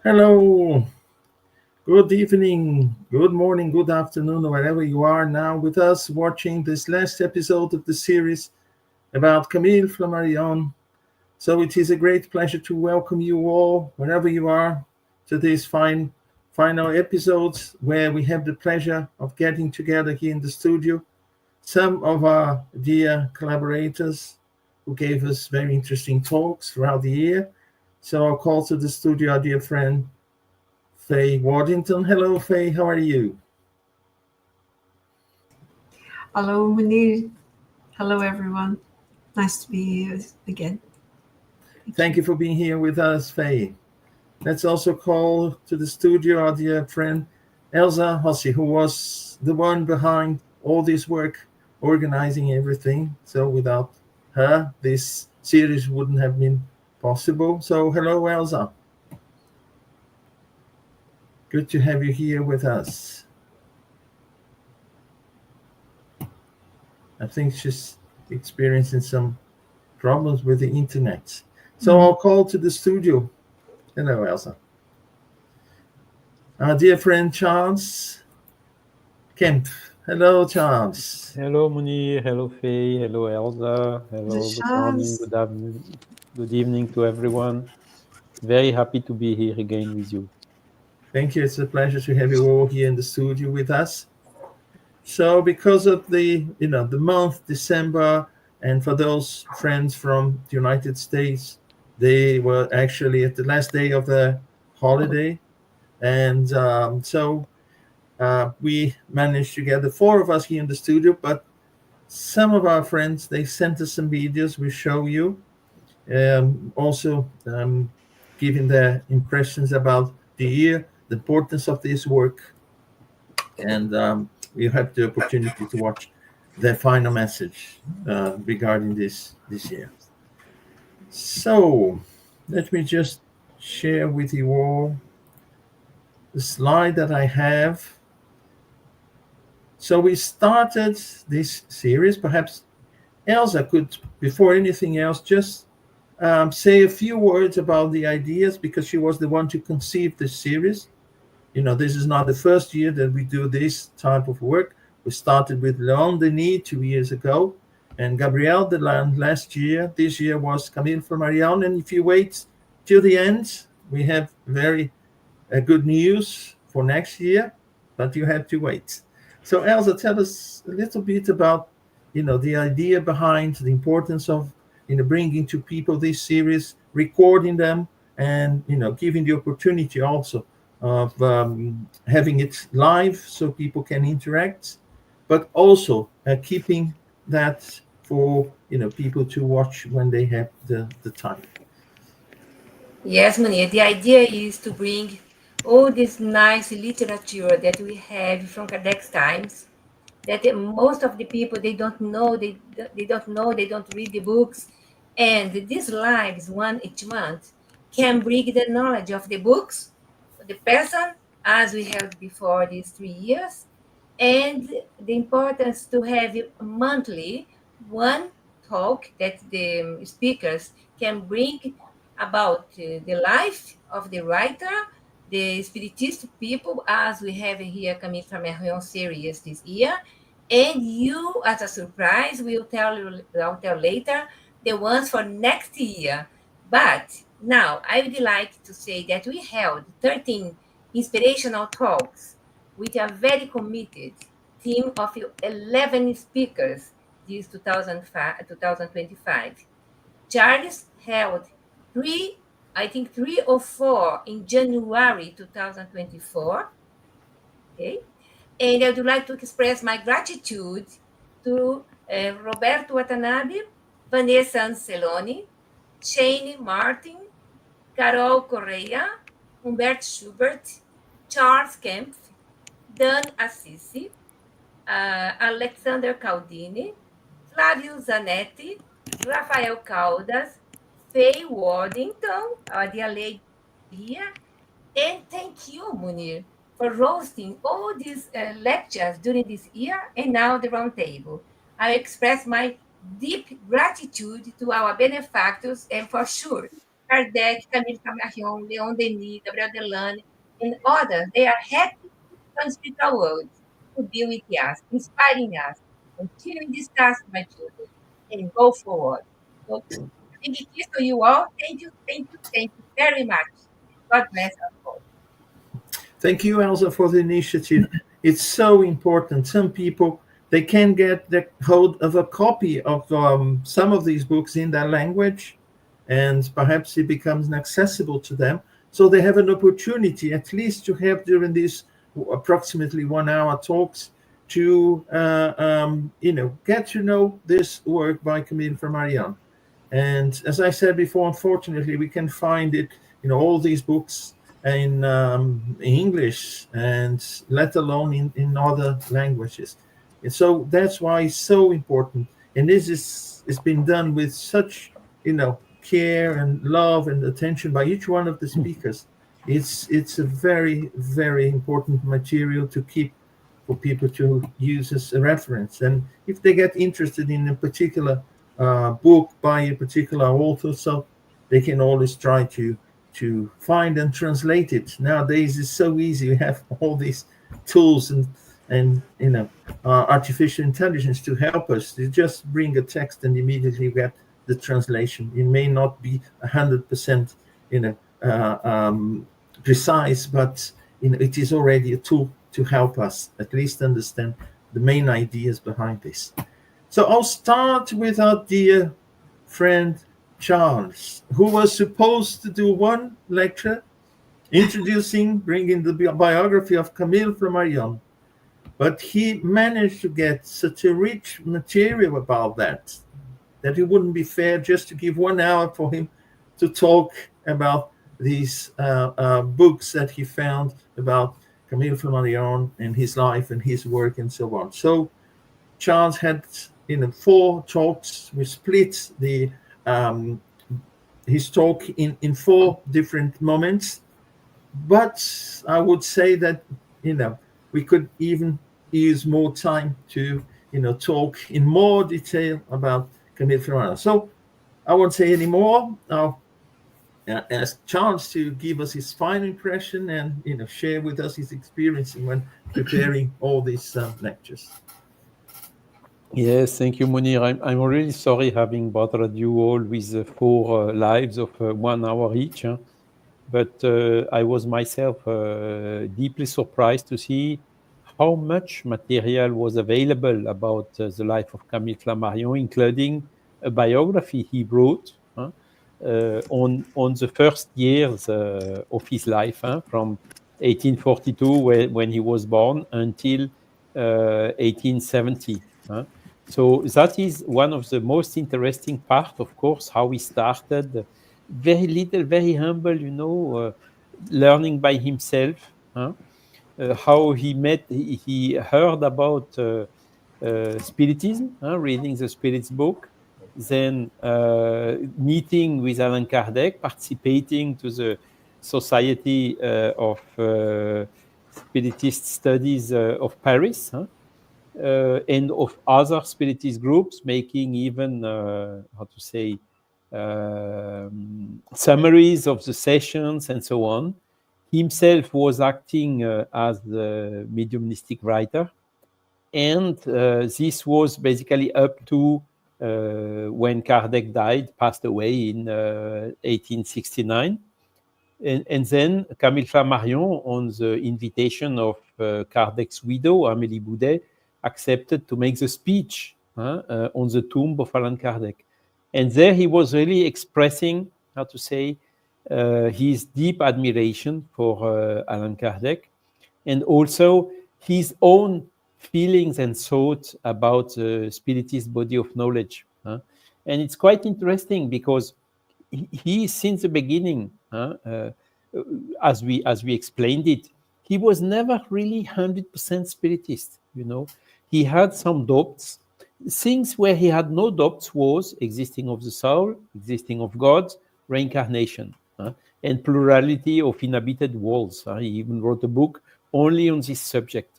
Hello, good evening, good morning, good afternoon, wherever you are now with us watching this last episode of the series about Camille Flammarion. So it is a great pleasure to welcome you all, wherever you are, to this final episodes where we have the pleasure of getting together here in the studio. Some of our dear collaborators who gave us very interesting talks throughout the year. So I'll call to the studio our dear friend Faye Waddington. Hello, Faye. How are you? Hello, Munir. Hello, everyone. Nice to be here again. Thank Thank you. you for being here with us, Faye. Let's also call to the studio our dear friend Elsa Hossi, who was the one behind all this work, organizing everything. So without her, this series wouldn't have been possible. So hello, Elsa. Good to have you here with us. I think she's experiencing some problems with the internet. So Mm. I'll call to the studio. Hello, Elsa. Our dear friend Charles Kemp. Hello, Charles. Hello, Munir. Hello, Faye. Hello, Elsa. The Hello, good morning, chance. good afternoon, good evening to everyone. Very happy to be here again with you. Thank you. It's a pleasure to have you all here in the studio with us. So, because of the month December, and for those friends from the United States, they were actually at the last day of the holiday, and we managed to get the four of us here in the studio. But some of our friends they sent us some videos. We show you also giving their impressions about the year, the importance of this work, and we have the opportunity to watch their final message regarding this year. So let me just share with you all the slide that I have. So we started this series. Perhaps Elsa could, before anything else, just say a few words about the ideas because she was the one to conceive this series. This is not the first year that we do this type of work. We started with Leon Denis 2 years ago and Gabrielle Deland last year. This year was Camille Flammarion. And if you wait till the end, we have very good news for next year, but you have to wait. So Elsa, tell us a little bit about, the idea behind the importance of, bringing to people this series, recording them, and giving the opportunity also of having it live so people can interact, but also keeping that for people to watch when they have the time. Yes, Mania, the idea is to bring all this nice literature that we have from Kardec's times, that most of the people, they don't know, they don't read the books. And these lives, one each month, can bring the knowledge of the books, the person, as we had before these 3 years, and the importance to have monthly one talk that the speakers can bring about the life of the writer, the spiritist people, as we have here Camille Flammarion Series this year. And you, as a surprise, I'll tell later the ones for next year. But now I would like to say that we held 13 inspirational talks with a very committed team of 11 speakers this 2025. Charles held three, I think 3 or 4 in January 2024. Okay. And I would like to express my gratitude to Roberto Watanabe, Vanessa Anceloni, Shane Martin, Carol Correa, Humbert Schubert, Charles Kempf, Dan Assisi, Alexander Caldini, Flávio Zanetti, Rafael Caldas, Faye Waddington, our dear lady here, and thank you, Munir, for hosting all these lectures during this year and now the roundtable. I express my deep gratitude to our benefactors and for sure, Kardec, Camille Flammarion, Leon Denis, Gabriel Delane, and others, they are happy from spiritual worlds to be with us, inspiring us. Continue this task, my children, and go forward. So, big kiss to you all. Thank you very much. God bless us all. Thank you, Elsa, for the initiative. It's so important. Some people, they can get the hold of a copy of some of these books in their language, and perhaps it becomes inaccessible to them. So they have an opportunity, at least, to have during these approximately 1 hour talks, to get to know this work by Camille Flammarion. And as I said before, unfortunately, we can find it, all these books in English, and let alone in other languages. And so that's why it's so important. And this is been done with such, care and love and attention by each one of the speakers. It's a very, very important material to keep for people to use as a reference. And if they get interested in a particular book by a particular author, so they can always try to find and translate it. Nowadays it's so easy. We have all these tools and artificial intelligence to help us. You just bring a text and immediately get the translation. It may not be 100% precise, but it is already a tool to help us at least understand the main ideas behind this. So I'll start with our dear friend Charles, who was supposed to do one lecture bringing the biography of Camille Flammarion, but he managed to get such a rich material about that it wouldn't be fair just to give 1 hour for him to talk about these books that he found about Camille Flammarion and his life and his work and so on. So Charles had 4 talks. We split his talk in 4 different moments, but I would say that we could even use more time to talk in more detail about Camille Flammarion. So I won't say any more. I'll ask Charles to give us his final impression and share with us his experience when preparing all these lectures. Yes, thank you, Munir. I'm really sorry having bothered you all with 4 lives of 1 hour each. But I was myself deeply surprised to see how much material was available about the life of Camille Flammarion, including a biography he wrote on the first years of his life, from 1842, when he was born, until 1870. So that is one of the most interesting part, of course, how he started. Very little, very humble, learning by himself. How he heard about Spiritism, reading the Spirits book, then meeting with Allan Kardec, participating to the Society of Spiritist Studies of Paris, and of other Spiritist groups, making even, summaries of the sessions and so on. Himself was acting as the mediumistic writer. And this was basically up to when Kardec passed away in 1869. And then Camille Flammarion, on the invitation of Kardec's widow, Amélie Boudet, accepted to make the speech on the tomb of Allan Kardec. And there he was really expressing, his deep admiration for Allan Kardec, and also his own feelings and thoughts about the Spiritist body of knowledge. And it's quite interesting because he since the beginning, as we explained it, he was never really 100% Spiritist. He had some doubts. Things where he had no doubts was existing of the soul, existing of God, reincarnation, and plurality of inhabited worlds. He even wrote a book only on this subject.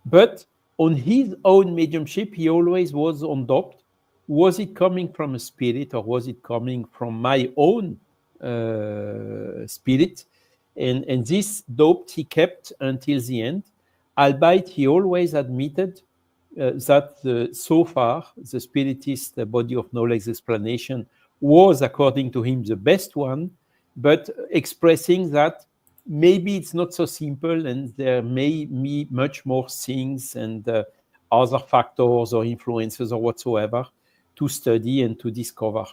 But on his own mediumship, he always was on doubt. Was it coming from a spirit, or was it coming from my own spirit, and this doubt he kept until the end, albeit he always admitted that so far the spiritist body of knowledge explanation was, according to him, the best one, but expressing that maybe it's not so simple and there may be much more things and other factors or influences or whatsoever to study and to discover.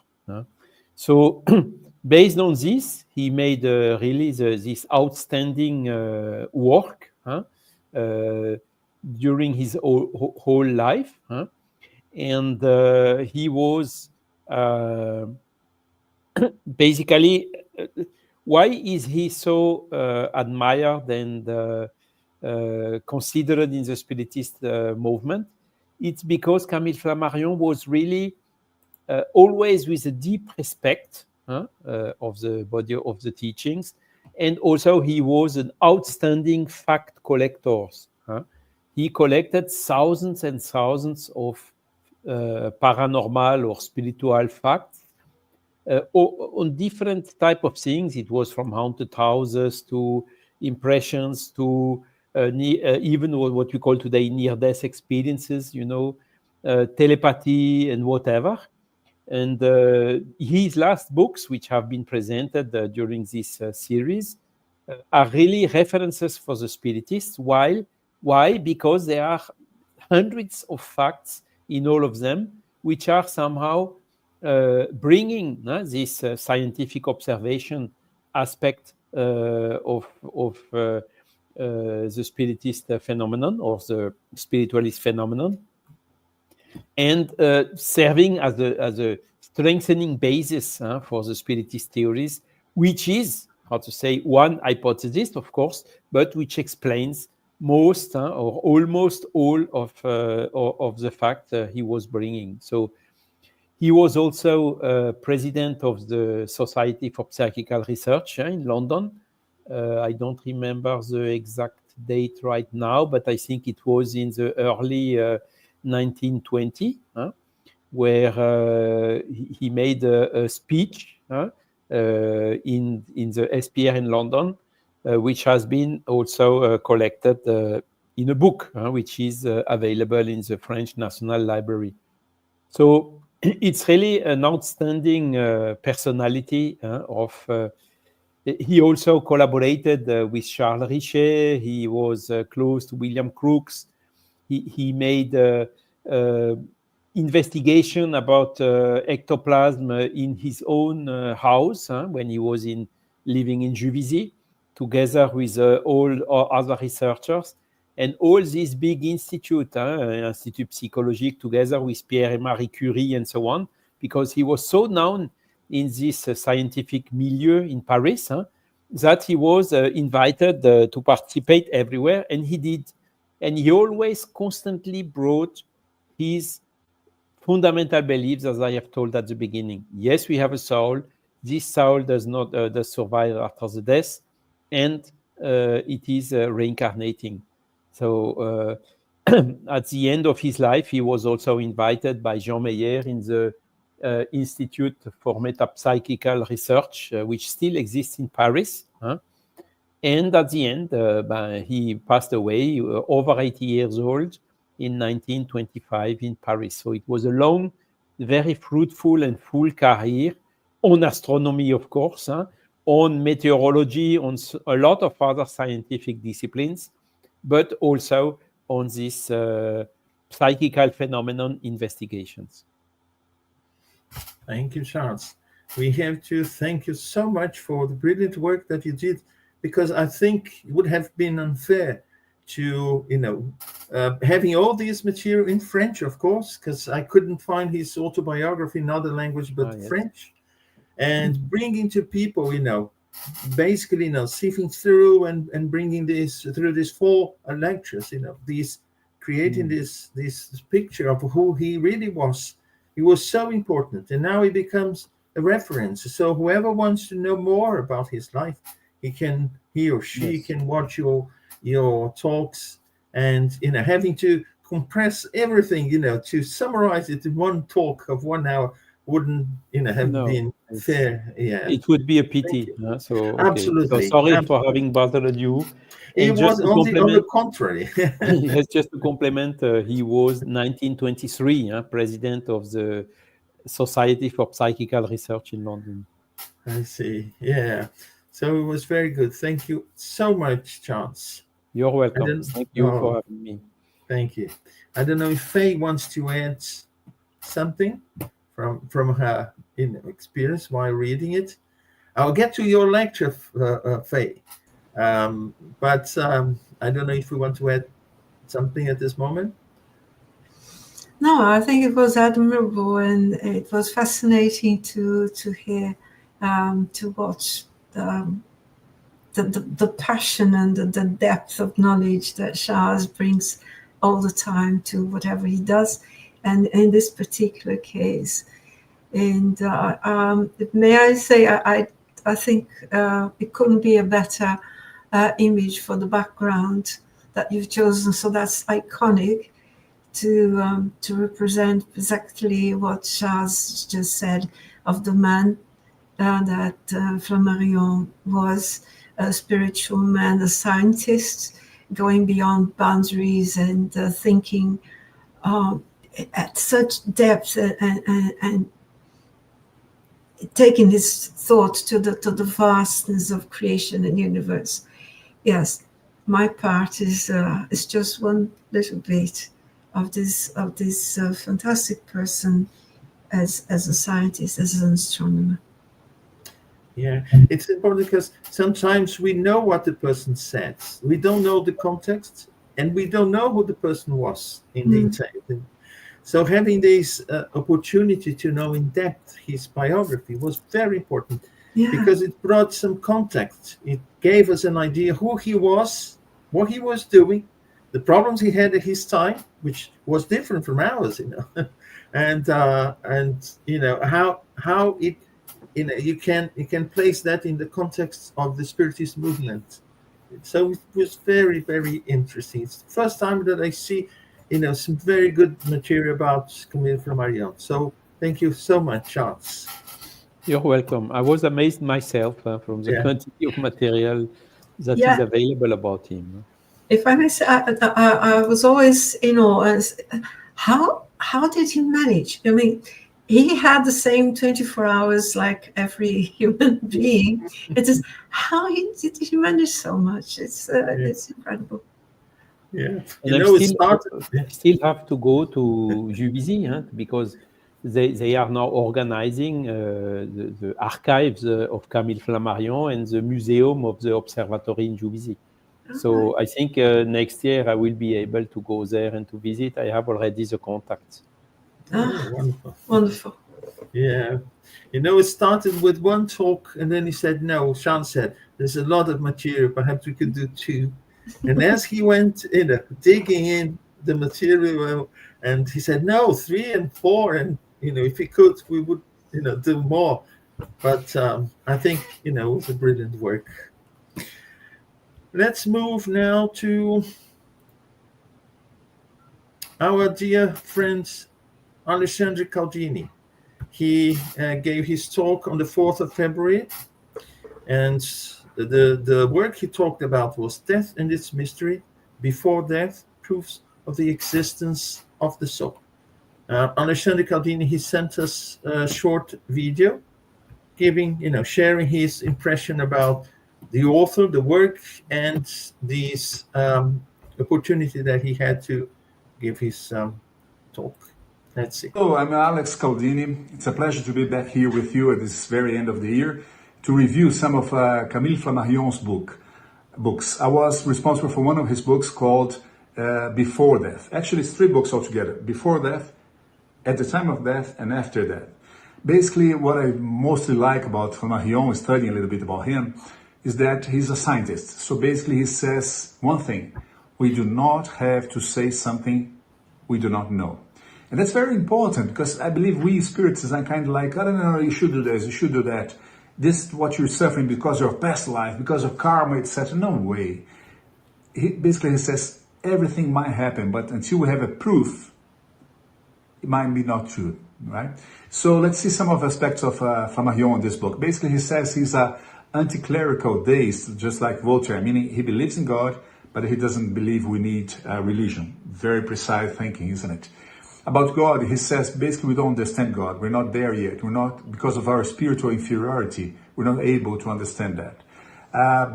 So based on this, he made really this outstanding work during his whole life. And he was basically, why is he so admired and considered in the Spiritist movement? It's because Camille Flammarion was really always with a deep respect of the body of the teachings, and also he was an outstanding fact collector. He collected thousands and thousands of paranormal or spiritual facts on different type of things. It was from haunted houses to impressions to even what we call today near-death experiences, telepathy and whatever. And his last books, which have been presented during this series, are really references for the Spiritists. Why? Because there are hundreds of facts in all of them, which are somehow bringing this scientific observation aspect of the Spiritist phenomenon or the spiritualist phenomenon, and serving as a strengthening basis for the Spiritist theories, which is, one hypothesis, of course, but which explains most or almost all of the fact he was bringing. So he was also president of the Society for Psychical Research in London. I don't remember the exact date right now, but I think it was in the early 1920, where he made a speech in the SPR in London, which has been also collected in a book, which is available in the French National Library. So it's really an outstanding personality he also collaborated with Charles Richet. He was close to William Crookes. He made investigation about ectoplasm in his own house when he was living in Juvisy, together with all other researchers. And all these big institutes, Institut Psychologique, together with Pierre and Marie Curie and so on, because he was so known in this scientific milieu in Paris that he was invited to participate everywhere, and he did. And he always constantly brought his fundamental beliefs, as I have told at the beginning. Yes, we have a soul. This soul does not survive after the death, and it is reincarnating. So at the end of his life, he was also invited by Jean Meyer in the Institute for Metapsychical Research, which still exists in Paris. And at the end, he passed away, over 80 years old, in 1925 in Paris. So it was a long, very fruitful and full career on astronomy, of course, on meteorology, on a lot of other scientific disciplines, but also on this psychical phenomenon investigations. Thank you, Charles. We have to thank you so much for the brilliant work that you did, because I think it would have been unfair to, having all this material in French, of course, because I couldn't find his autobiography in other language but French, and bringing to people, basically, sifting through and bringing this through these 4 lectures, these creating this picture of who he really was. He was so important, and now he becomes a reference. So whoever wants to know more about his life, he or she can watch your talks, and having to compress everything, to summarize it in one talk of 1 hour wouldn't have been fair. Yeah. It would be a pity. you. So okay. So Absolutely. sorry for having bothered you. He And just was to on the complement, contrary. yes, just to complement, he was 1923 president of the Society for Psychical Research in London. I see. Yeah. So it was very good. Thank you so much, Chance. You're welcome. then- Thank you oh. for having me. Thank you. I don't know if Faye wants to add something from her experience while reading it. I'll get to your lecture, Faye. But I don't know if we want to add something at this moment. No, I think it was admirable, and it was fascinating to hear, to watch the passion and the depth of knowledge that Charles brings all the time to whatever he does, and in this particular case. And may I say, I think it couldn't be a better image for the background that you've chosen. So that's iconic to represent exactly what Charles just said of the man that Flammarion was, a spiritual man, a scientist, going beyond boundaries and thinking at such depth and taking his thought to the vastness of creation and universe. Yes, my part is just one little bit of this fantastic person as a scientist, as an astronomer. Yeah, it's important because sometimes we know what the person says. We don't know the context, and we don't know who the person was in detail. So having this opportunity to know in depth his biography was very important, because it brought some context. It gave us an idea who he was, what he was doing, the problems he had at his time, which was different from ours, and how it, you can place that in the context of the Spiritist movement. So it was very, very interesting. It's the first time that I see some very good material about Camille Flammarion. So thank you so much, Charles. You're welcome. I was amazed myself from the quantity of material that is available about him. If I may say, I was always as how did he manage? I mean, he had the same 24 hours like every human being. It is how did he manage so much? It's incredible. Yeah, and I still have to go to Juvisy because they are now organizing the archives of Camille Flammarion and the museum of the observatory in Juvisy. So I think next year I will be able to go there and to visit. I have already the contacts. Wonderful. Wonderful. Yeah. It started with one talk, and then he said, no, Sean said, there's a lot of material, perhaps we could do 2. And as he went, digging in the material, and he said, no, 3 and 4, and, if he could, we would, do more. But I think, it was a brilliant work. Let's move now to our dear friend, Alessandro Caldini. He gave his talk on the 4th of February, and the work he talked about was Death and Its Mystery, Before Death, Proofs of the Existence of the Soul. Alessandro Caldini, he sent us a short video sharing his impression about the author, the work, and this opportunity that he had to give his talk. Let's see. Hello, I'm Alex Caldini. It's a pleasure to be back here with you at this very end of the year to review some of Camille Flammarion's books. I was responsible for one of his books called Before Death. Actually, it's 3 books altogether. Before Death, At the Time of Death, and After Death. Basically, what I mostly like about Flammarion, studying a little bit about him, is that he's a scientist. So basically he says one thing: we do not have to say something we do not know. And that's very important, because I believe we spirits are kind of like, I don't know, you should do this, you should do that. This is what you're suffering because of past life, because of karma, etc. No way. He says everything might happen, but until we have a proof, it might be not true, right? So let's see some of the aspects of Flammarion in this book. Basically, he says he's a anti-clerical deist, just like Voltaire, meaning he believes in God, but he doesn't believe we need religion. Very precise thinking, isn't it? About God, he says basically we don't understand God. We're not there yet. We're not, because of our spiritual inferiority, we're not able to understand that.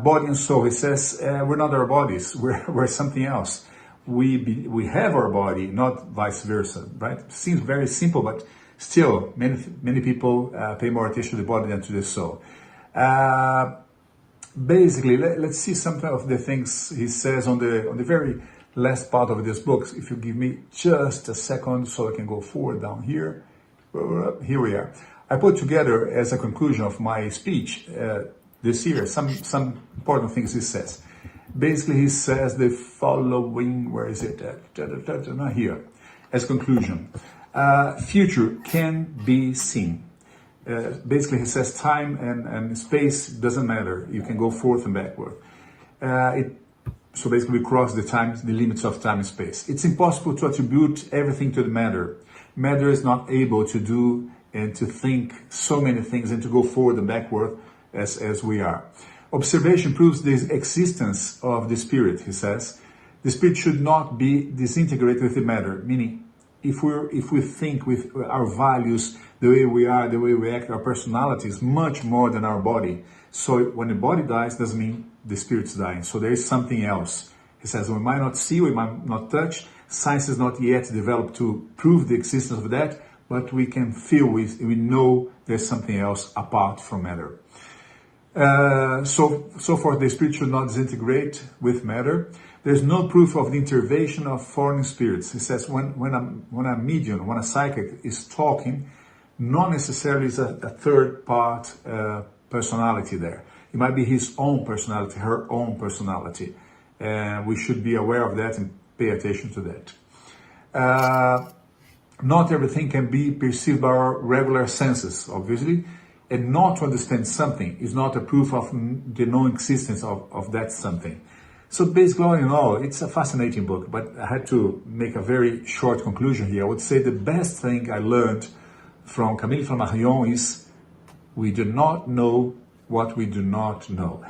Body and soul, he says we're not our bodies. We're something else. We have our body, not vice versa, right? Seems very simple, but still, many people pay more attention to the body than to the soul. Basically, let's see some of the things he says on the very last part of this book. If you give me just a second so I can go forward down here. Here we are. I put together as a conclusion of my speech this year some important things he says. Basically, he says the following, where is it? Not here. As conclusion, future can be seen. Basically, he says time and space doesn't matter. You can go forth and backward. So basically, we cross the limits of time and space. It's impossible to attribute everything to the matter. Matter is not able to do and to think so many things and to go forward and backward as we are. Observation proves the existence of the spirit, he says. The spirit should not be disintegrated with the matter, meaning if we think with our values, the way we are, the way we act, our personality is much more than our body. So when the body dies, doesn't mean the spirit's dying. So there is something else. He says we might not see, we might not touch. Science is not yet developed to prove the existence of that, but we can feel, we know there's something else apart from matter. So far, the spirit should not disintegrate with matter. There's no proof of the intervention of foreign spirits. He says when a medium, when a psychic is talking, not necessarily is a third part personality there. It might be his own personality, her own personality. And we should be aware of that and pay attention to that. Not everything can be perceived by our regular senses, obviously. And not to understand something is not a proof of the non-existence of that something. So basically, all in all, it's a fascinating book, but I had to make a very short conclusion here. I would say the best thing I learned from Camille Flammarion is we do not know what we do not know.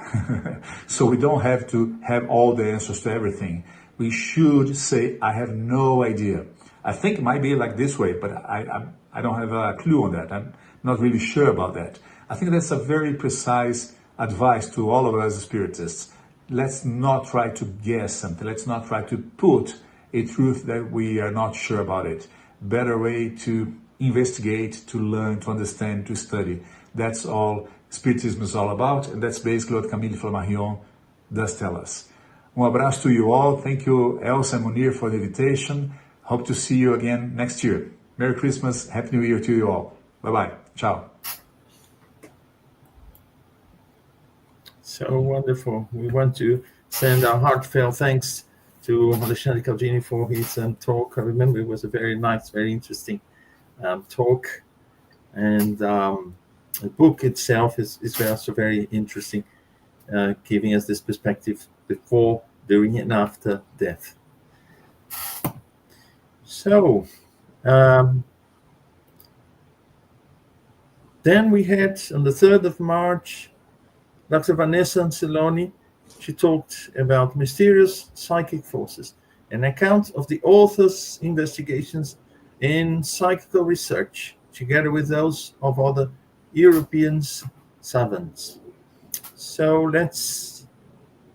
So we don't have to have all the answers to everything. We should say, I have no idea. I think it might be like this way, but I don't have a clue on that. I'm not really sure about that. I think that's a very precise advice to all of us spiritists. Let's not try to guess something. Let's not try to put a truth that we are not sure about it. Better way to investigate, to learn, to understand, to study. That's all Spiritism is all about, and that's basically what Camille Flammarion does tell us. Abraço to you all. Thank you, Elsa and Munir, for the invitation. Hope to see you again next year. Merry Christmas, Happy New Year to you all. Bye-bye. Ciao. So wonderful. We want to send our heartfelt thanks to Alexandre Caldini for his talk. I remember it was a very nice, very interesting talk. And the book itself is also very interesting, giving us this perspective before, during, and after death. So then we had, on the 3rd of March, Dr. Vanessa Anceloni. She talked about mysterious psychic forces, an account of the author's investigations in psychical research, together with those of other European savants. So let's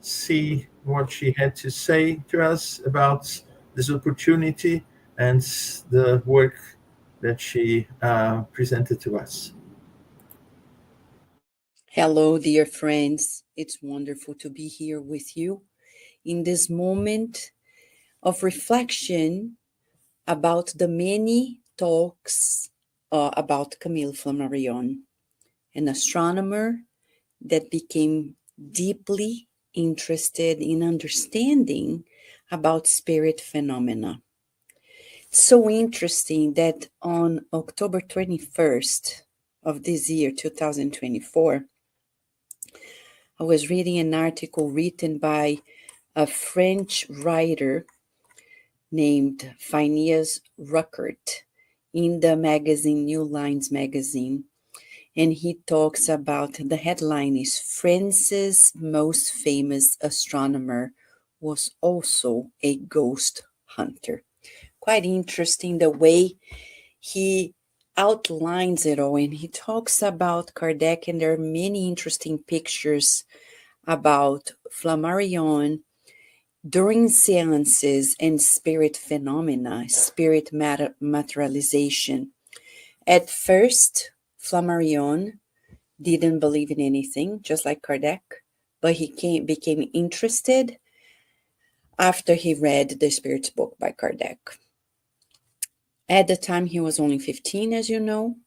see what she had to say to us about this opportunity and the work that she presented to us. Hello, dear friends. It's wonderful to be here with you in this moment of reflection about the many talks about Camille Flammarion, an astronomer that became deeply interested in understanding about spirit phenomena. It's so interesting that on October 21st of this year, 2024, I was reading an article written by a French writer named Phineas Ruckert, in the magazine, New Lines magazine. And he talks about, the headline is France's most famous astronomer was also a ghost hunter. Quite interesting the way he outlines it all, and he talks about Kardec, and there are many interesting pictures about Flammarion during seances and spirit phenomena, spirit materialization. At first, Flammarion didn't believe in anything, just like Kardec, but he became interested after he read the Spirit's book by Kardec. At the time, he was only 15, as you know.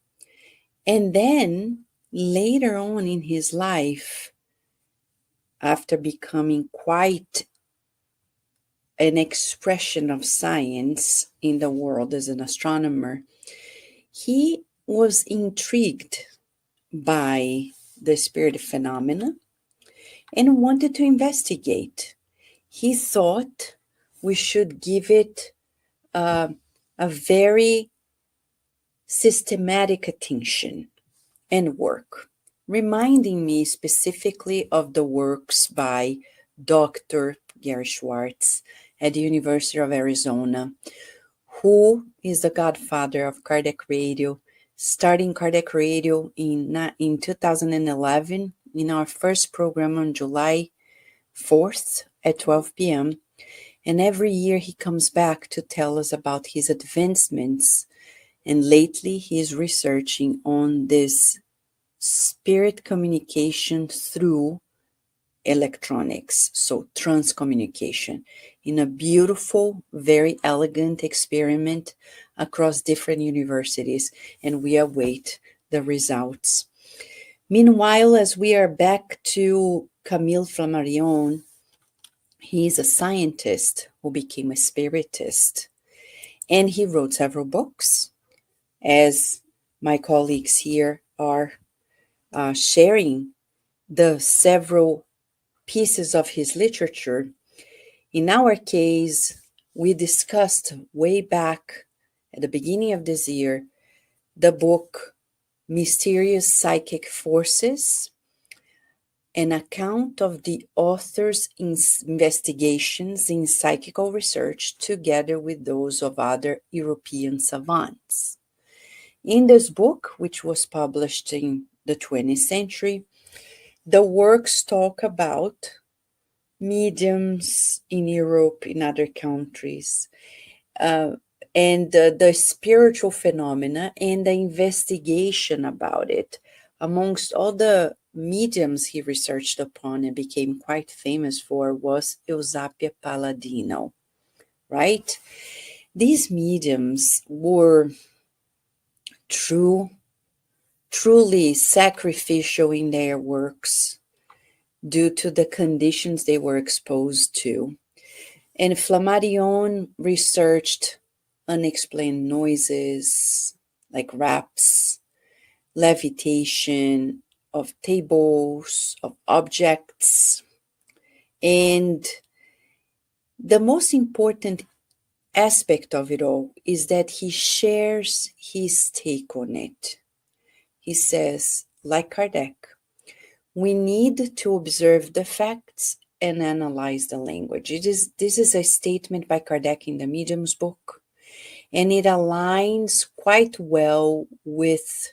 And then later on in his life, after becoming quite an expression of science in the world as an astronomer, he was intrigued by the spirit phenomena and wanted to investigate. He thought we should give it a very systematic attention and work, reminding me specifically of the works by Dr. Gary Schwartz at the University of Arizona, who is the godfather of Kardec Radio, starting Kardec Radio in 2011 in our first program on July 4th at 12 p.m. And every year he comes back to tell us about his advancements. And lately he is researching on this spirit communication through electronics, so transcommunication, in a beautiful, very elegant experiment across different universities, and we await the results. Meanwhile, as we are back to Camille Flammarion, he is a scientist who became a spiritist, and he wrote several books, as my colleagues here are sharing the several pieces of his literature. In our case, we discussed way back at the beginning of this year the book Mysterious Psychic Forces, an account of the author's investigations in psychical research together with those of other European savants. In this book, which was published in the 20th century, the works talk about mediums in Europe, in other countries, and the spiritual phenomena and the investigation about it. Amongst all the mediums he researched upon and became quite famous for was Eusapia Palladino, right? These mediums were truly sacrificial in their works due to the conditions they were exposed to. And Flammarion researched unexplained noises like raps, levitation of tables, of objects. And the most important aspect of it all is that he shares his take on it. He says, like Kardec, we need to observe the facts and analyze the language. This is a statement by Kardec in the Medium's book, and it aligns quite well with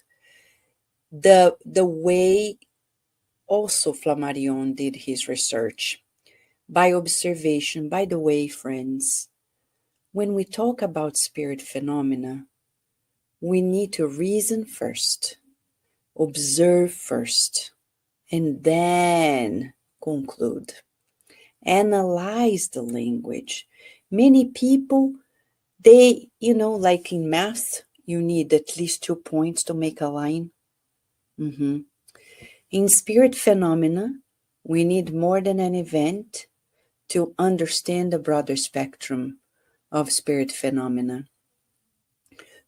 the way also Flammarion did his research, by observation. By the way, friends, when we talk about spirit phenomena, we need to reason first, observe first, and then conclude. Analyze the language. Many people, they, like in math, you need at least 2 points to make a line. In spirit phenomena, we need more than an event to understand the broader spectrum of spirit phenomena.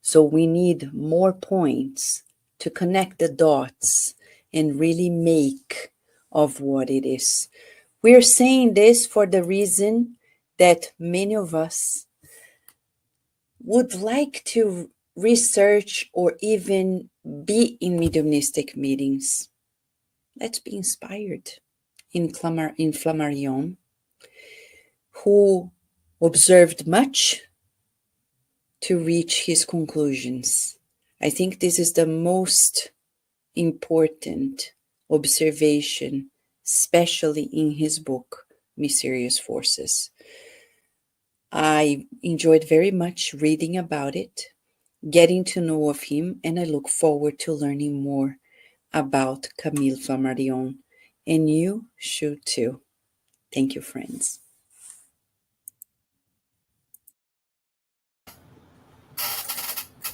So we need more points to connect the dots and really make of what it is. We're saying this for the reason that many of us would like to research or even be in mediumistic meetings. Let's be inspired in Flammarion, who observed much to reach his conclusions. I think this is the most important observation, especially in his book, Mysterious Forces. I enjoyed very much reading about it, getting to know of him, and I look forward to learning more about Camille Flammarion. And you should too. Thank you, friends.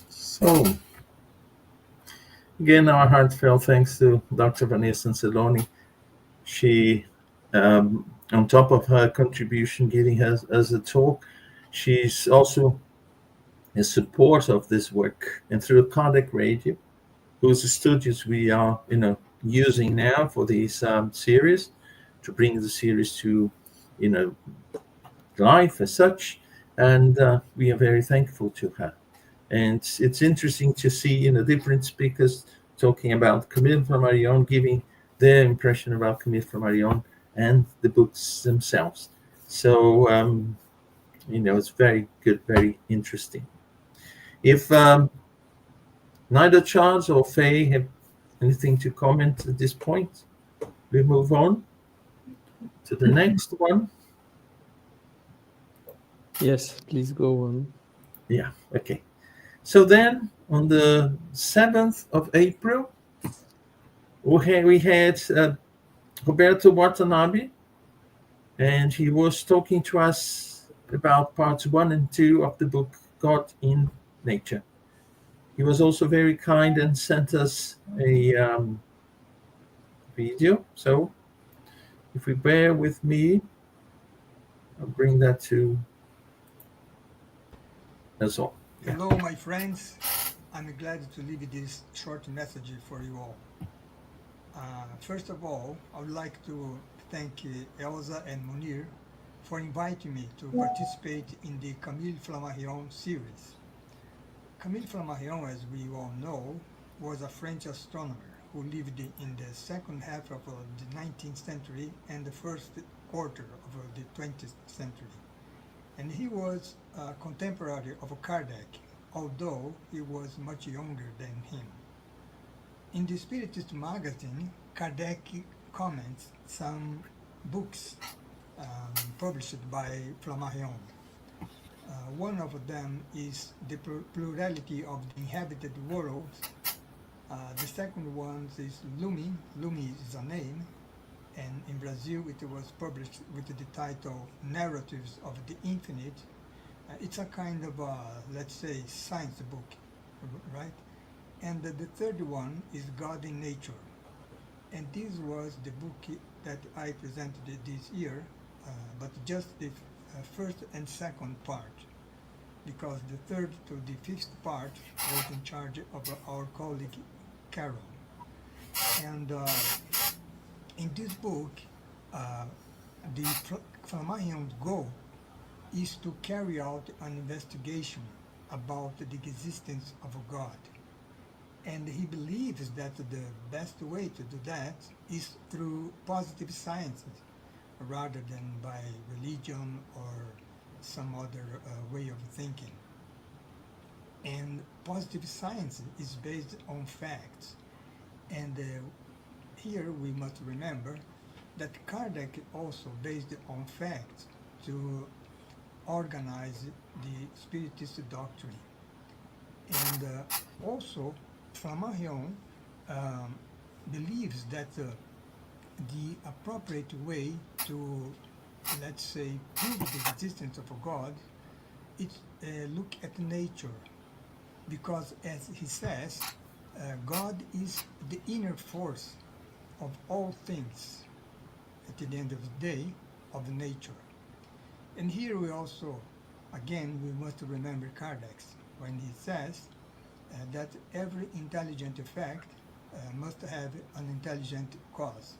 So, again, our heartfelt thanks to Dr. Vanessa Anceloni. She, on top of her contribution giving us a talk, she's also in support of this work. And through Kardec Radio, whose studios we are, using now for these series, to bring the series to, life as such. And we are very thankful to her. And it's interesting to see, different speakers talking about Camille Flammarion, giving their impression about Camille Flammarion and the books themselves. So, it's very good, very interesting. If neither Charles or Faye have anything to comment at this point, we move on to the next one. Yes, please go on. Yeah, okay. So then, on the 7th of April, we had Roberto Watanabe, and he was talking to us about parts 1 and 2 of the book God in Nature. He was also very kind and sent us a video. So if we bear with me, I'll bring that to us all. Yeah. Hello, my friends. I'm glad to leave this short message for you all. First of all, I would like to thank Elsa and Munir for inviting me to participate in the Camille Flammarion series. Camille Flammarion, as we all know, was a French astronomer who lived in the second half of the 19th century and the first quarter of the 20th century. And he was a contemporary of Kardec, although he was much younger than him. In the Spiritist magazine, Kardec comments some books published by Flammarion. One of them is The Plurality of the Inhabited World. The second one is Lumi. Lumi is a name, and in Brazil it was published with the title Narratives of the Infinite. It's a kind of, let's say, science book, right? And the third one is God in Nature. And this was the book that I presented this year, but just the first and second part, because the third to the fifth part was in charge of our colleague Carol. And in this book, the Flammarion's goal is to carry out an investigation about the existence of a God. And he believes that the best way to do that is through positive sciences, rather than by religion or some other way of thinking. And positive science is based on facts. And here we must remember that Kardec also based on facts to organize the Spiritist doctrine. And also, Flammarion believes that the appropriate way to, let's say, prove the existence of a God is look at nature. Because, as he says, God is the inner force of all things, at the end of the day, of nature. And here we also, again, we must remember Kardec when he says that every intelligent effect must have an intelligent cause.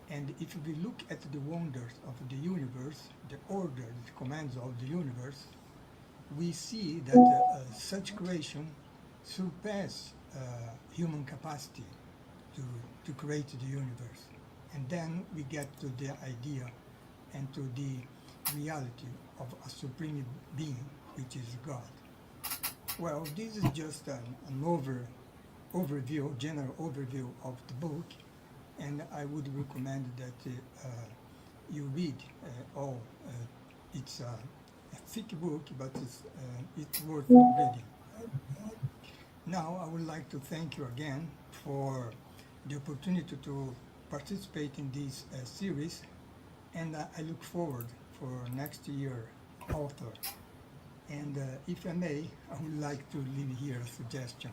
And if we look at the wonders of the universe, the order that commands all the universe, we see that such creation surpass human capacity to create the universe. And then we get to the idea and to the reality of a supreme being, which is God. Well, this is just an overview, general overview of the book, and I would recommend that you read all. It's a thick book, but it's worth reading. Now, I would like to thank you again for the opportunity to participate in this series, and I look forward for next year author. And if I may, I would like to leave here a suggestion.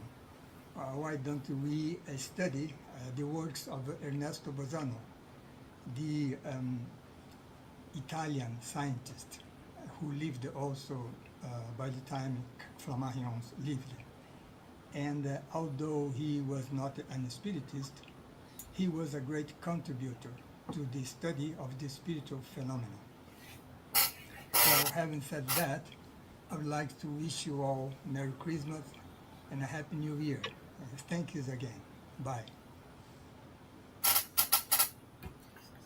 Why don't we study the works of Ernesto Bolzano, the Italian scientist who lived also by the time Flammarion lived. And although he was not an spiritist, he was a great contributor to the study of the spiritual phenomena. So having said that, I would like to wish you all Merry Christmas and a Happy New Year. Thank you again. Bye.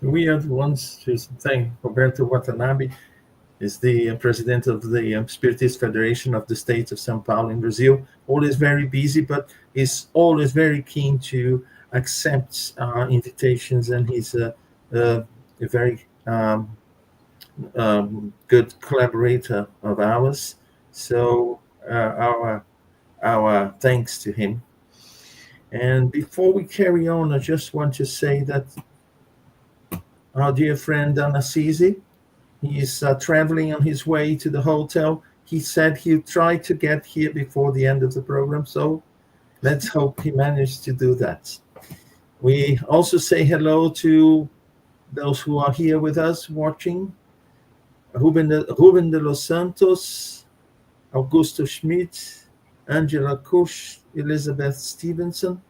We at once to thank Roberto Watanabe, is the president of the Spiritist Federation of the State of São Paulo in Brazil. Always very busy, but is always very keen to accept invitations, and he's a very good collaborator of ours. So our thanks to him. And before we carry on, I just want to say that our dear friend Anassisi, he is traveling on his way to the hotel. He said he'll try to get here before the end of the program, so let's hope he managed to do that. We also say hello to those who are here with us watching. Ruben de los Santos, Augusto Schmidt, Angela Kusch, Elizabeth Stevenson.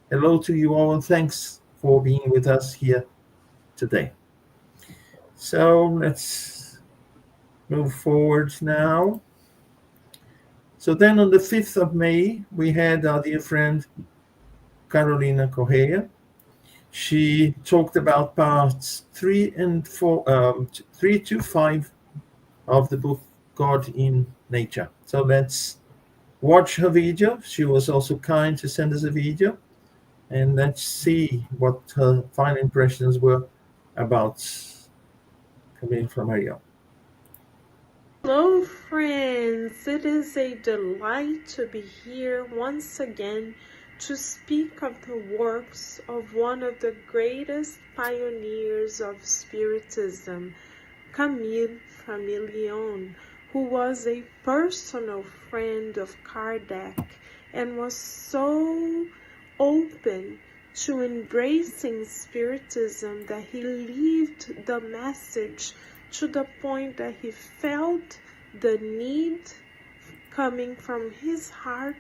Hello to you all, and thanks for being with us here today. So let's move forward now. So then on the 5th of May, we had our dear friend Carolina Correa. She talked about parts 3 to 5 of the book God in Nature. So let's watch her video. She was also kind to send us a video. And let's see what her final impressions were about Camille Flammarion. Hello, friends. It is a delight to be here once again to speak of the works of one of the greatest pioneers of Spiritism, Camille Flammarion, who was a personal friend of Kardec and was so open to embracing Spiritism that he lived the message to the point that he felt the need coming from his heart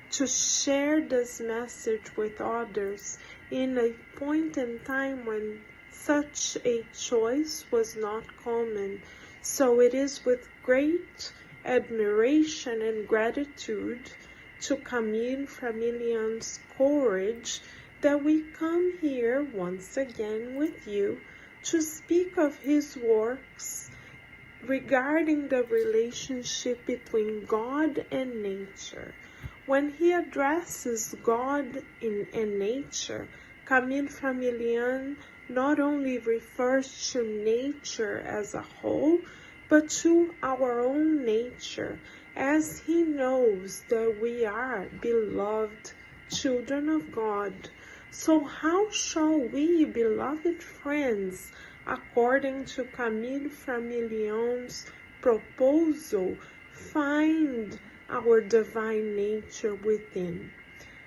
to share this message with others in a point in time when such a choice was not common. So it is with great admiration and gratitude to Camille Flammarion's courage that we come here once again with you to speak of his works regarding the relationship between God and nature. When he addresses God and nature, Camille Flammarion not only refers to nature as a whole, but to our own nature, as he knows that we are beloved children of God. So how shall we, beloved friends, according to Camille Flammarion's proposal, find our divine nature within?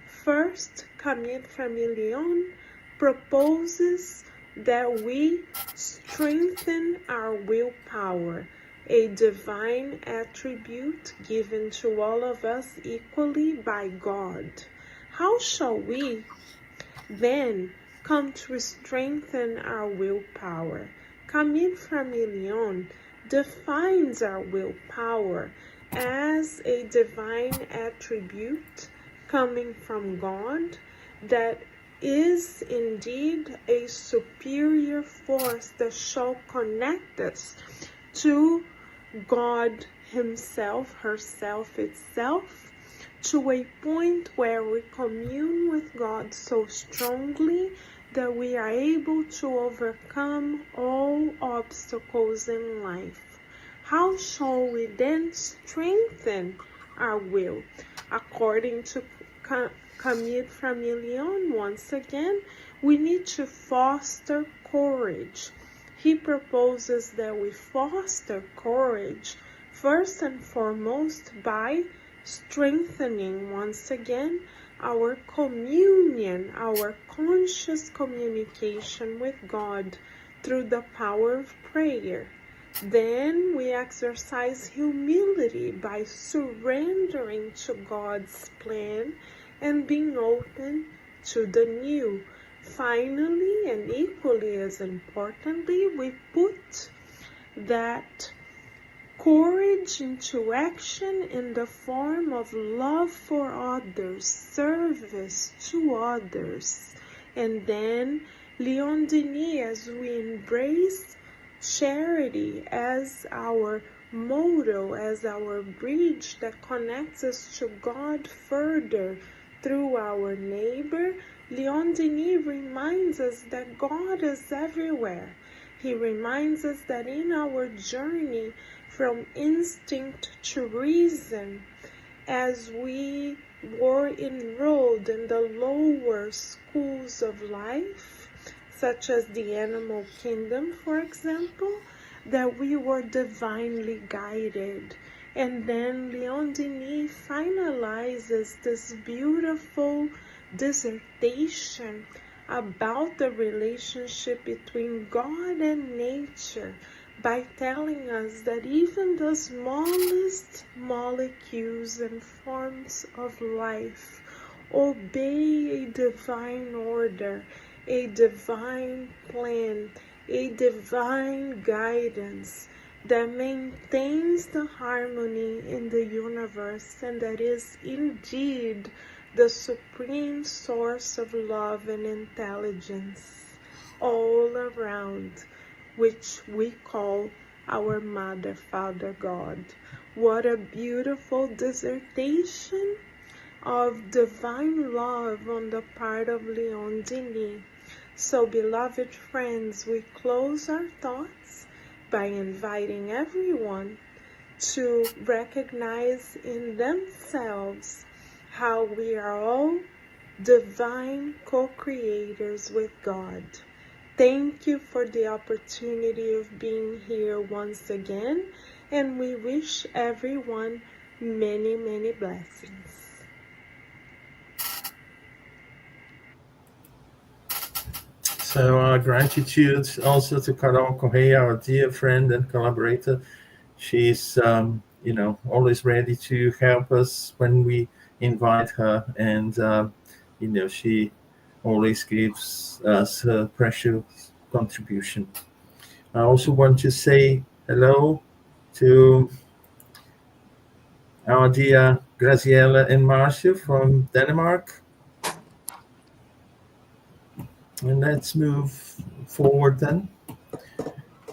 First, Camille Flammarion proposes that we strengthen our willpower, a divine attribute given to all of us equally by God. How shall we then come to strengthen our willpower? Camille Flammarion defines our willpower as a divine attribute coming from God that is indeed a superior force that shall connect us to God Himself, herself, itself, to a point where we commune with God so strongly that we are able to overcome all obstacles in life. How shall we then strengthen our will? According to Camille Flammarion, once again, we need to foster courage. He proposes that we foster courage first and foremost by strengthening once again our communion, our conscious communication with God through the power of prayer. Then we exercise humility by surrendering to God's plan and being open to the new. Finally, and equally as importantly, we put that courage into action in the form of love for others, service to others. And then Leon Denis, as we embrace charity as our motto, as our bridge that connects us to God further through our neighbor, Leon Denis reminds us that God is everywhere. He reminds us that in our journey from instinct to reason, as we were enrolled in the lower schools of life, such as the animal kingdom, for example, that we were divinely guided. And then Leon Denis finalizes this beautiful dissertation about the relationship between God and nature by telling us that even the smallest molecules and forms of life obey a divine order, a divine plan, a divine guidance that maintains the harmony in the universe, and that is indeed the supreme source of love and intelligence all around, which we call our Mother, Father, God. What a beautiful dissertation of divine love on the part of Leon Denis. So, beloved friends, we close our thoughts by inviting everyone to recognize in themselves how we are all divine co-creators with God. Thank you for the opportunity of being here once again, and we wish everyone many, many blessings. So our gratitude also to Carol Correa, our dear friend and collaborator. She's, always ready to help us when we invite her, and she always gives us her precious contribution. I also want to say hello to our dear Graziella and Marcia from Denmark. And let's move forward then.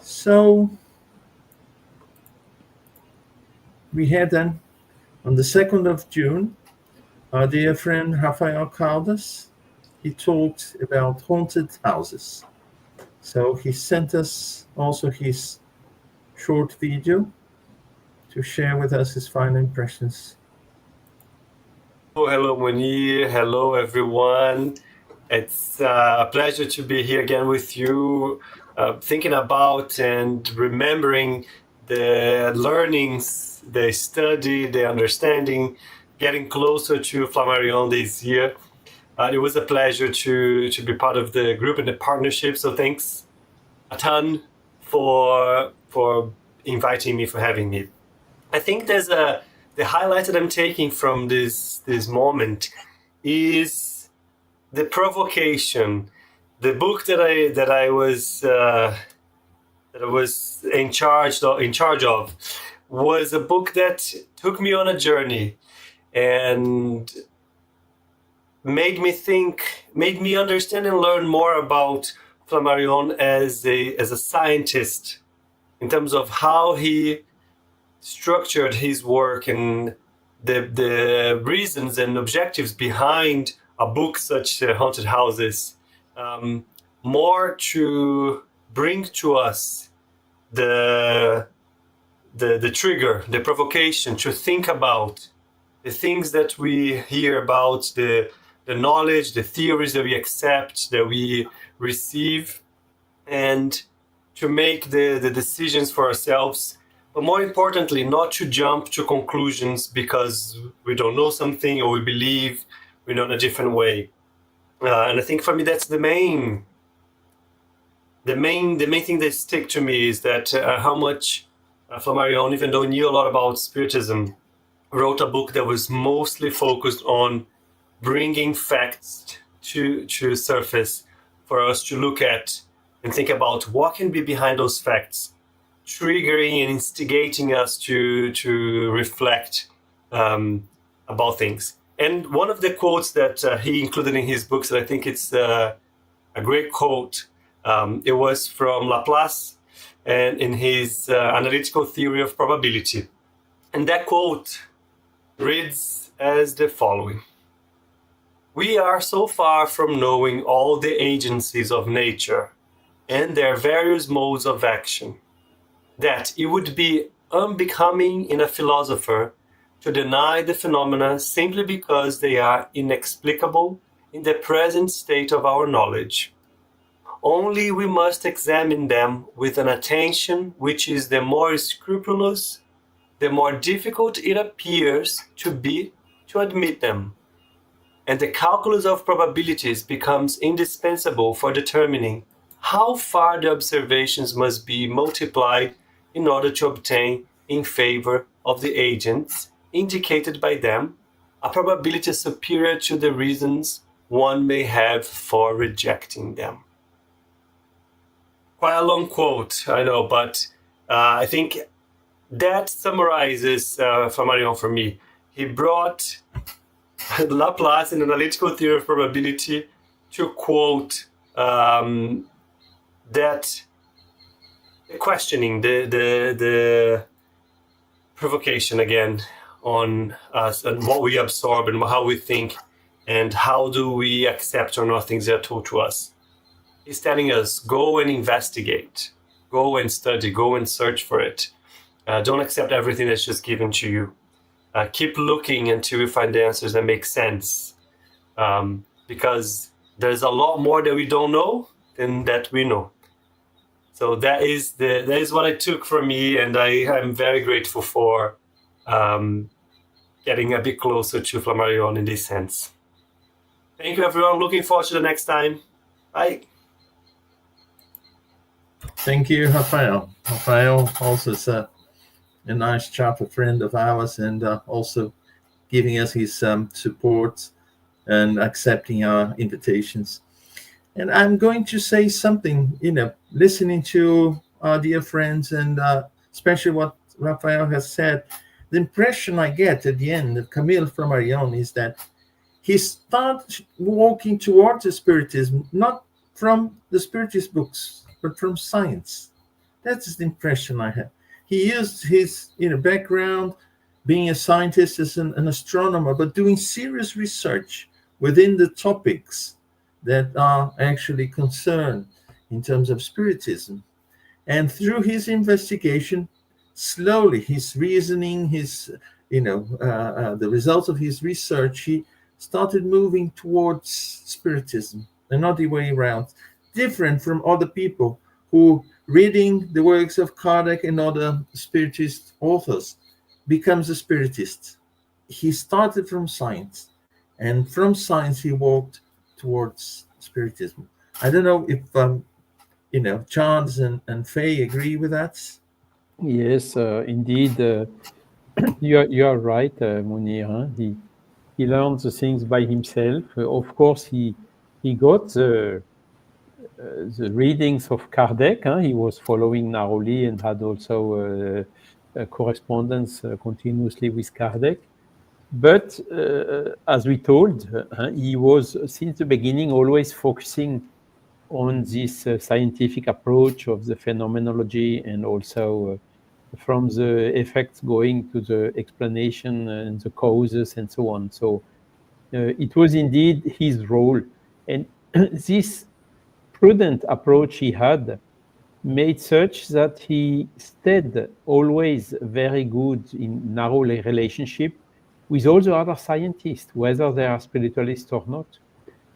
So we had then on the 2nd of June, our dear friend Rafael Caldas, he talked about haunted houses. So he sent us also his short video to share with us his final impressions. Oh, hello, Munir. Hello, everyone. It's a pleasure to be here again with you, thinking about and remembering the learnings, the study, the understanding, getting closer to Flammarion this year. It was a pleasure to be part of the group and the partnership. So thanks a ton for inviting me, for having me. I think there's the highlight that I'm taking from this moment is the provocation. The book that I was in charge of was a book that took me on a journey and made me understand and learn more about Flammarion as a scientist, in terms of how he structured his work and the reasons and objectives behind a book such as Haunted Houses, more to bring to us the trigger, the provocation to think about the things that we hear about, the knowledge, the theories that we accept, that we receive, and to make the decisions for ourselves. But more importantly, not to jump to conclusions because we don't know something or we believe we know in a different way. And I think for me, that's the main thing that stick to me is that how much Flammarion, even though he knew a lot about Spiritism, wrote a book that was mostly focused on bringing facts to surface for us to look at and think about what can be behind those facts, triggering and instigating us to reflect about things. And one of the quotes that he included in his books, that I think it's a great quote, it was from Laplace and in his analytical theory of probability. And that quote reads as the following: "We are so far from knowing all the agencies of nature and their various modes of action, that it would be unbecoming in a philosopher to deny the phenomena simply because they are inexplicable in the present state of our knowledge. Only we must examine them with an attention which is the more scrupulous, the more difficult it appears to be to admit them. And the calculus of probabilities becomes indispensable for determining how far the observations must be multiplied in order to obtain in favor of the agents indicated by them a probability superior to the reasons one may have for rejecting them." Quite a long quote, I know, but I think that summarizes Flammarion for me. He brought Laplace and analytical theory of probability to quote that questioning, the provocation again on us and what we absorb and how we think and how do we accept or not things that are told to us. He's telling us, go and investigate, go and study, go and search for it. Don't accept everything that's just given to you. Keep looking until you find the answers that make sense. Because there's a lot more that we don't know than that we know. So that is what I took from me, and I'm very grateful for getting a bit closer to Flammarion in this sense. Thank you, everyone. Looking forward to the next time. Bye. Thank you, Rafael. Rafael also is a nice chapter friend of ours, and also giving us his support and accepting our invitations. And I'm going to say something, listening to our dear friends and especially what Rafael has said, the impression I get at the end of Camille Flammarion is that he started walking towards the Spiritism, not from the Spiritist books, but from science. That's the impression I have. He used his background, being a scientist as an astronomer, but doing serious research within the topics that are actually concerned in terms of Spiritism. And through his investigation, slowly, his reasoning, the results of his research, he started moving towards Spiritism and not the way around, different from other people who, reading the works of Kardec and other Spiritist authors, becomes a Spiritist. He started from science, and from science he walked towards Spiritism. I don't know if Charles and Faye agree with that. Yes, indeed. You are right, Munir. Huh? He learned the things by himself. Of course, he got the readings of Kardec. Huh? He was following narrowly and had also correspondence continuously with Kardec. But as we told, he was since the beginning always focusing on this scientific approach of the phenomenology, and also from the effects going to the explanation and the causes and so on. So it was indeed his role. And this prudent approach he had made such that he stayed always very good in narrow relationship with all the other scientists, whether they are spiritualists or not.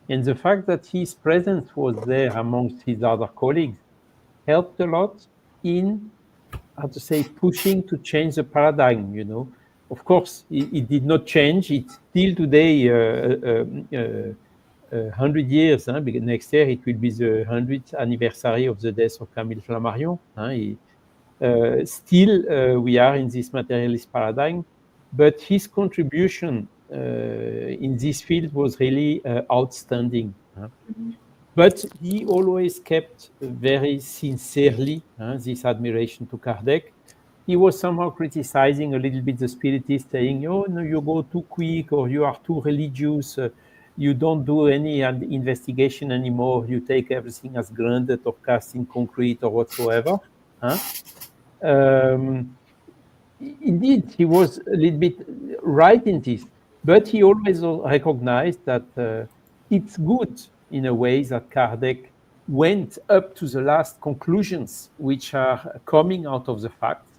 And the fact that his presence was there amongst his other colleagues helped a lot in, how to say, pushing to change the paradigm, you know. Of course, it did not change. It's still today 100 years. Because next year it will be the 100th anniversary of the death of Camille Flammarion. Still, we are in this materialist paradigm, but his contribution in this field was really outstanding. But he always kept very sincerely this admiration to Kardec. He was somehow criticizing a little bit the spiritists, saying, "Oh no, you go too quick, or you are too religious. You don't do any investigation anymore. You take everything as granted or cast in concrete or whatsoever." Indeed, he was a little bit right in this, but he always recognized that it's good in a way that Kardec went up to the last conclusions which are coming out of the facts,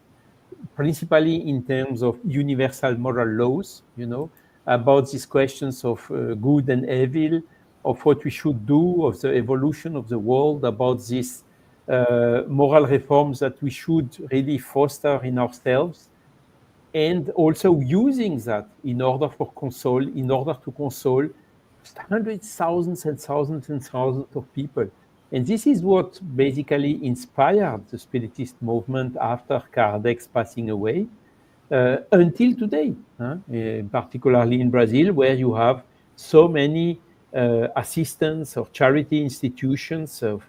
principally in terms of universal moral laws, you know, about these questions of good and evil, of what we should do, of the evolution of the world, about these moral reforms that we should really foster in ourselves, and also using that in order to console hundreds, thousands and thousands and thousands of people. And this is what basically inspired the Spiritist movement after Kardec's passing away until today, particularly in Brazil, where you have so many assistance or charity institutions of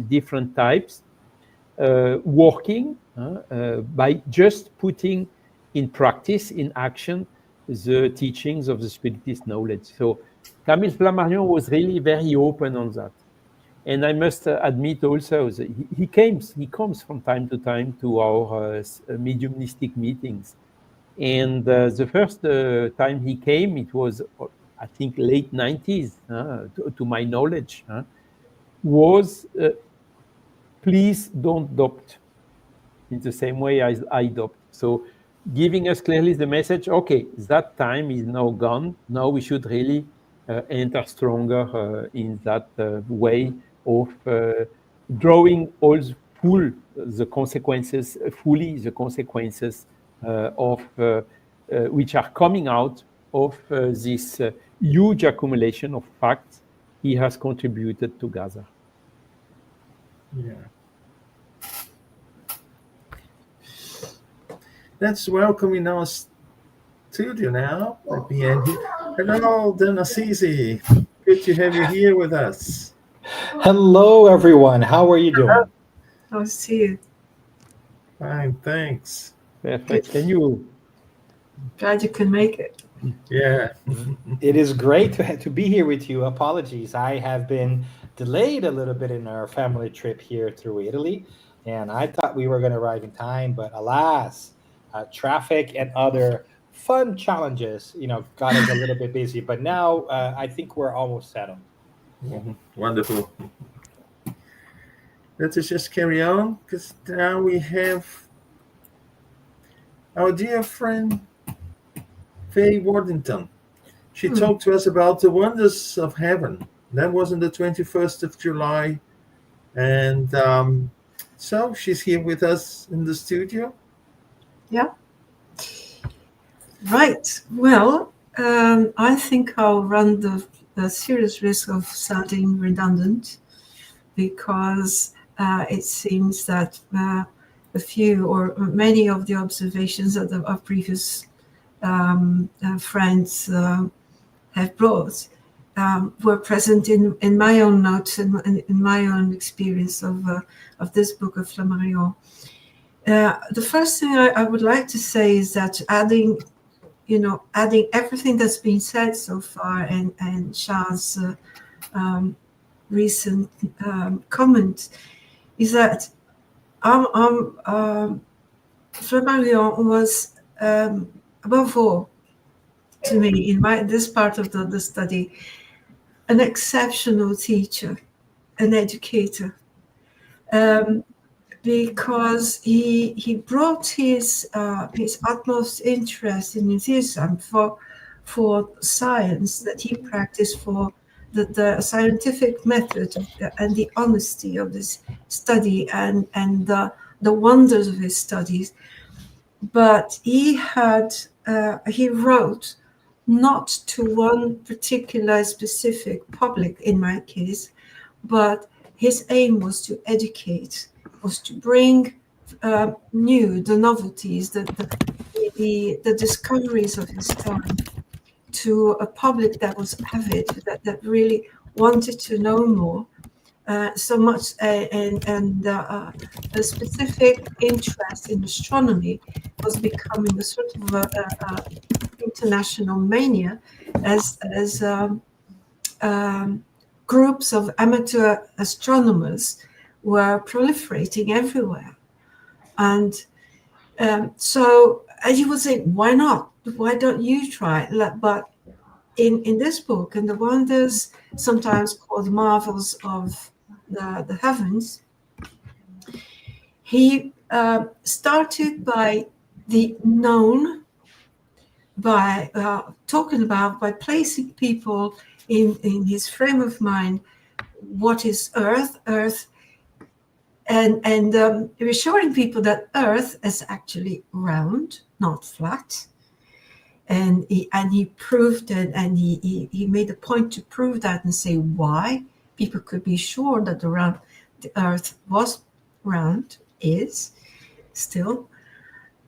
different types working by just putting in practice, in action, the teachings of the Spiritist knowledge. So Camille Flammarion was really very open on that. And I must admit also that he comes from time to time to our mediumistic meetings. And the first time he came, it was, I think, late 90s, to my knowledge, was please don't doubt, in the same way as I doubt. So giving us clearly the message, okay, that time is now gone. Now we should really enter stronger in that way of drawing fully the consequences of which are coming out of this huge accumulation of facts he has contributed to gather. Yeah. Let's welcome in our studio now at the end. Hello, Denasisi. Good to have you here with us. Hello, everyone. How are you doing? I'll see you. Fine, thanks. Perfect. And you? Glad you can make it. Yeah. It is great to be here with you. Apologies. I have been delayed a little bit in our family trip here through Italy, and I thought we were going to arrive in time, but alas, traffic and other fun challenges, got us a little bit busy. But now I think we're almost settled. Wonderful. Let us just carry on, because now we have our dear friend Faye Worthington. She talked to us about the wonders of heaven. That was on the 21st of July. And so she's here with us in the studio. Yeah. Right. Well, I think I'll run the serious risk of sounding redundant, because it seems that a few or many of the observations that our previous friends have brought were present in my own notes and in my own experience of this book of Flammarion. The first thing I would like to say is that adding everything that's been said so far and Charles' recent comment is that Flammarion was above all, to me, in this part of the study, an exceptional teacher, an educator, because he brought his utmost interest in enthusiasm for science that he practiced, for the scientific method and the honesty of this study and the wonders of his studies. But he wrote not to one particular specific public, in my case, but his aim was to educate, was to bring the novelties, the discoveries of his time to a public that was avid, that really wanted to know more. So much, and a specific interest in astronomy was becoming a sort of a international mania, as groups of amateur astronomers were proliferating everywhere. And so you would say, why not? Why don't you try it? But in this book, and the wonders, sometimes called marvels of the heavens, he started by the known, by talking about, by placing people in his frame of mind. What is Earth? And reassuring people that Earth is actually round, not flat. And he proved it, and he made a point to prove that and say why people could be sure that the Earth was round, is still.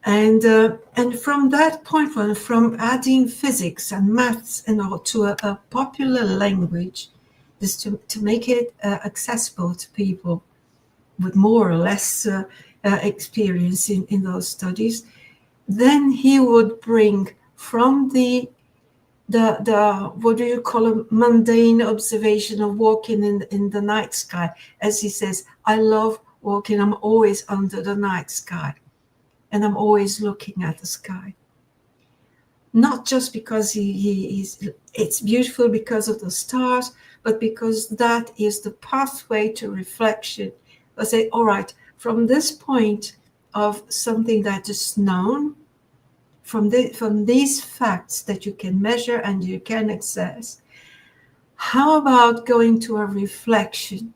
And from that point on, from adding physics and maths and all to a popular language, just to make it accessible to people with more or less experience in those studies, then he would bring from the what do you call a mundane observation of walking in the night sky. As he says, I love walking, I'm always under the night sky, and I'm always looking at the sky. Not just because it's beautiful because of the stars, but because that is the pathway to reflection. I say, all right, from this point of something that is known, from these facts that you can measure and you can access, how about going to a reflection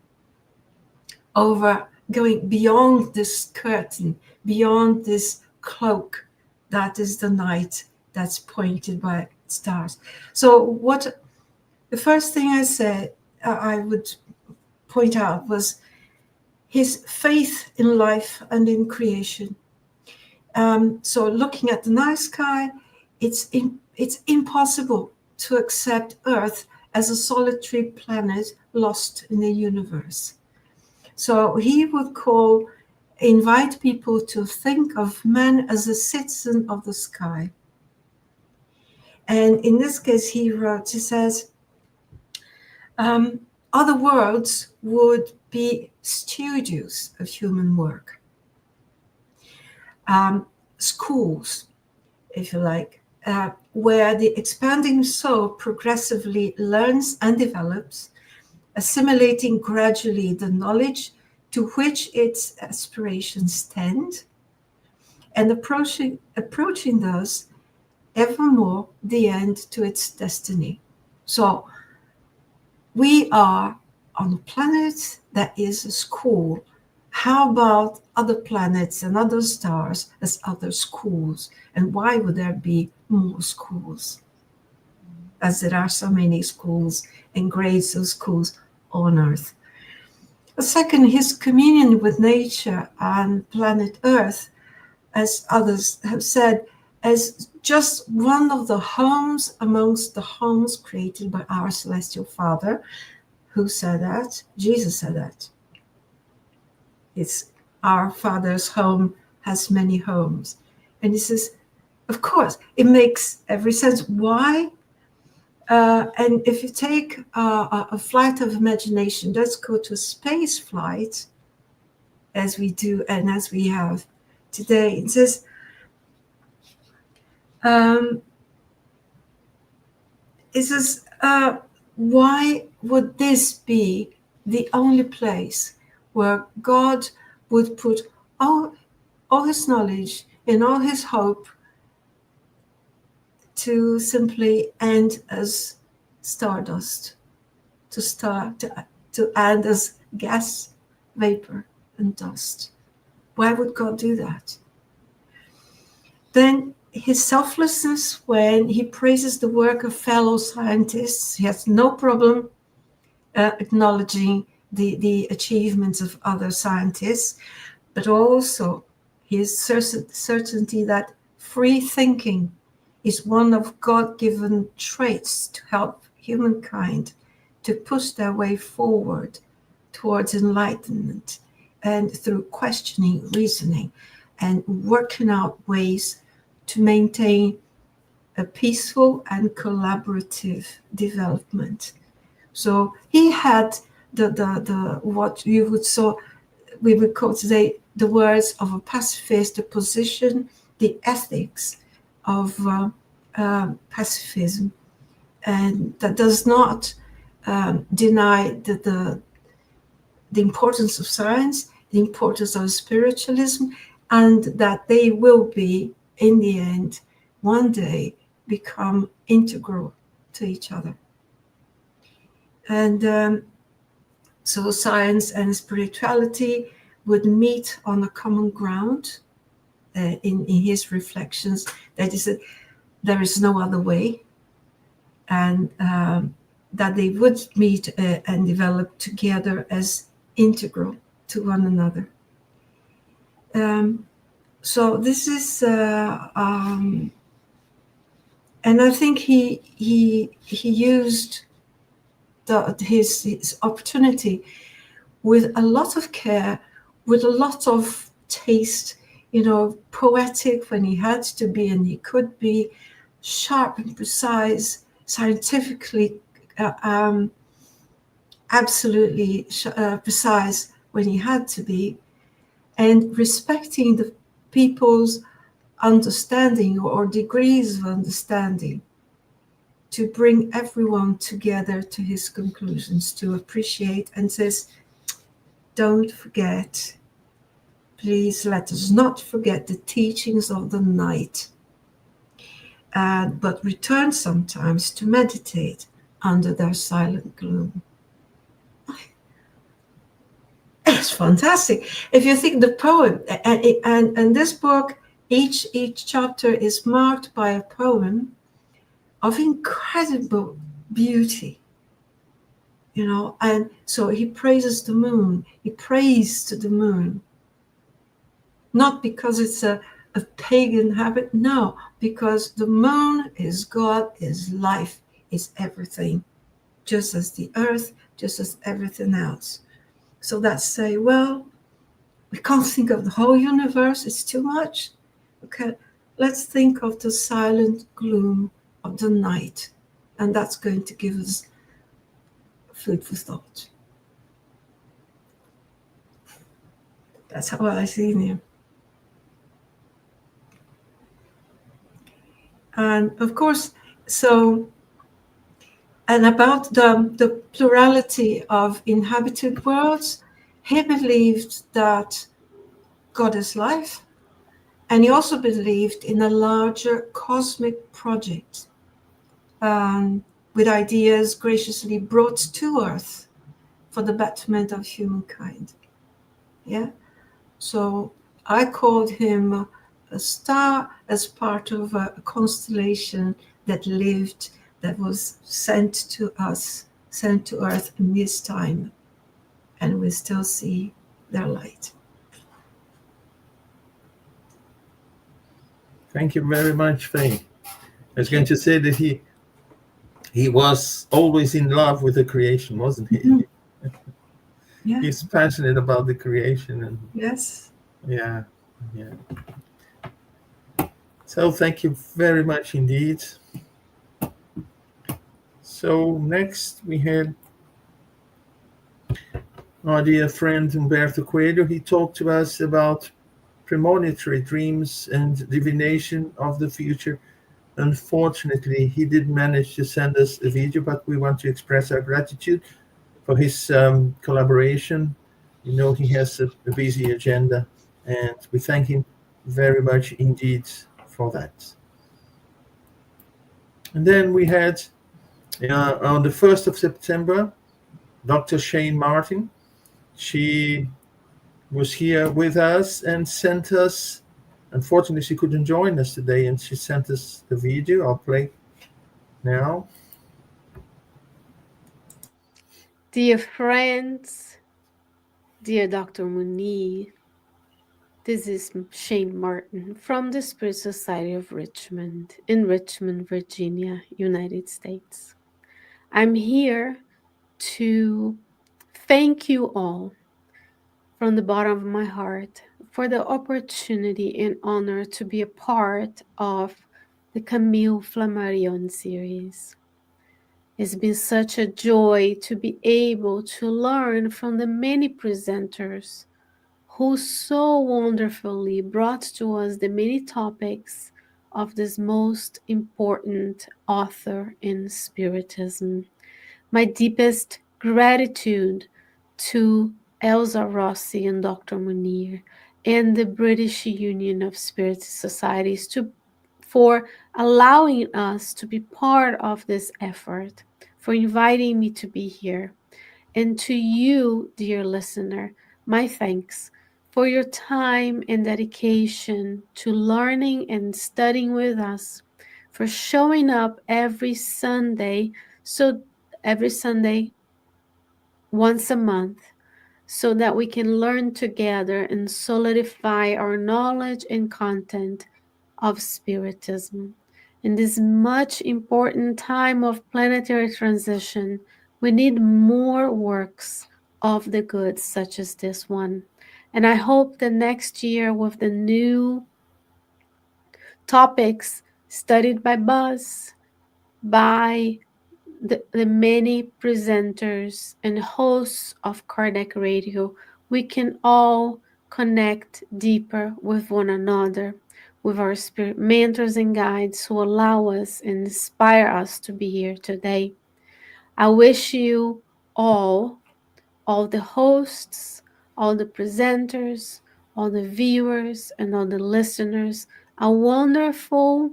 over, going beyond this curtain, beyond this cloak that is the night that's pointed by stars? So the first thing I said, I would point out, was his faith in life and in creation. So looking at the night sky, it's impossible to accept Earth as a solitary planet lost in the universe. So he would invite people to think of man as a citizen of the sky. And in this case, he says, other worlds would be studios of human work. Schools, if you like, where the expanding soul progressively learns and develops, assimilating gradually the knowledge to which its aspirations tend, and approaching thus evermore the end to its destiny. So we are on a planet that is a school. How about other planets and other stars as other schools? And why would there be more schools, as there are so many schools and grades of schools on Earth? Second, his communion with nature and planet Earth, as others have said, as just one of the homes amongst the homes created by our Celestial Father. Who said that? Jesus said that. It's our Father's home has many homes. And he says, of course, it makes every sense. Why? And if you take a flight of imagination, let's go to a space flight, as we do and as we have today. It says, why would this be the only place where God would put all his knowledge and all his hope to simply end as stardust, to end as gas, vapor, and dust? Why would God do that? Then his selflessness when he praises the work of fellow scientists. He has no problem acknowledging the achievements of other scientists, but also his certainty that free thinking is one of God-given traits to help humankind to push their way forward towards enlightenment, and through questioning, reasoning, and working out ways to maintain a peaceful and collaborative development. So he had the what you would we would call today the words of a pacifist, the position, the ethics of pacifism, and that does not deny the importance of science, the importance of spiritualism, and that they will be, in the end, one day become integral to each other. And so science and spirituality would meet on a common ground in his reflections. That is, that there is no other way, and that they would meet and develop together as integral to one another. So this is, and I think he used his opportunity with a lot of care, with a lot of taste, poetic when he had to be, and he could be sharp and precise, scientifically absolutely precise when he had to be, and respecting the people's understanding or degrees of understanding, to bring everyone together to his conclusions, to appreciate, and says, don't forget, please let us not forget the teachings of the night, but return sometimes to meditate under their silent gloom. It's fantastic. If you think the poem, and this book, each chapter is marked by a poem of incredible beauty, and so he praises the moon. He prays to the moon, not because it's a pagan habit, no, because the moon is God, is life, is everything, just as the earth, just as everything else. So that's say, well, we can't think of the whole universe, it's too much. Okay, let's think of the silent gloom of the night, and that's going to give us food for thought. That's how I see him. And of course, so, and about the plurality of inhabited worlds, he believed that God is life, and he also believed in a larger cosmic project, with ideas graciously brought to Earth for the betterment of humankind. Yeah, so I called him a star as part of a constellation that lived, that was sent to us, sent to Earth in this time, and we still see their light. Thank you very much, Faye. I was going to say that he was always in love with the creation, wasn't he? Mm-hmm. Yeah. He's passionate about the creation, and yes, yeah, Yeah. So thank you very much indeed. So next we had our dear friend Humberto Coelho. He talked to us about premonitory dreams and divination of the future. Unfortunately, he didn't manage to send us a video, but we want to express our gratitude for his collaboration. You know, he has a busy agenda, and we thank him very much indeed for that. And then we had on the 1st of September, Dr. Shane Martin. She was here with us and sent us, unfortunately, she couldn't join us today, and she sent us a video. I'll play now. Dear friends, dear Dr. Munir, this is Shane Martin from the Spirit Society of Richmond in Richmond, Virginia, United States. I'm here to thank you all from the bottom of my heart for the opportunity and honor to be a part of the Camille Flammarion Series. It's been such a joy to be able to learn from the many presenters who so wonderfully brought to us the many topics of this most important author in Spiritism. My deepest gratitude to Elsa Rossi and Dr. Munir and the British Union of Spiritist Societies for allowing us to be part of this effort, for inviting me to be here. And to you, dear listener, my thanks for your time and dedication to learning and studying with us, for showing up every Sunday, once a month, so that we can learn together and solidify our knowledge and content of Spiritism. In this much important time of planetary transition, we need more works of the good, such as this one. And I hope that next year, with the new topics studied by Buzz, by the many presenters and hosts of Kardec Radio, we can all connect deeper with one another, with our spirit mentors and guides who allow us and inspire us to be here today. I wish you all the hosts, all the presenters, all the viewers, and all the listeners, a wonderful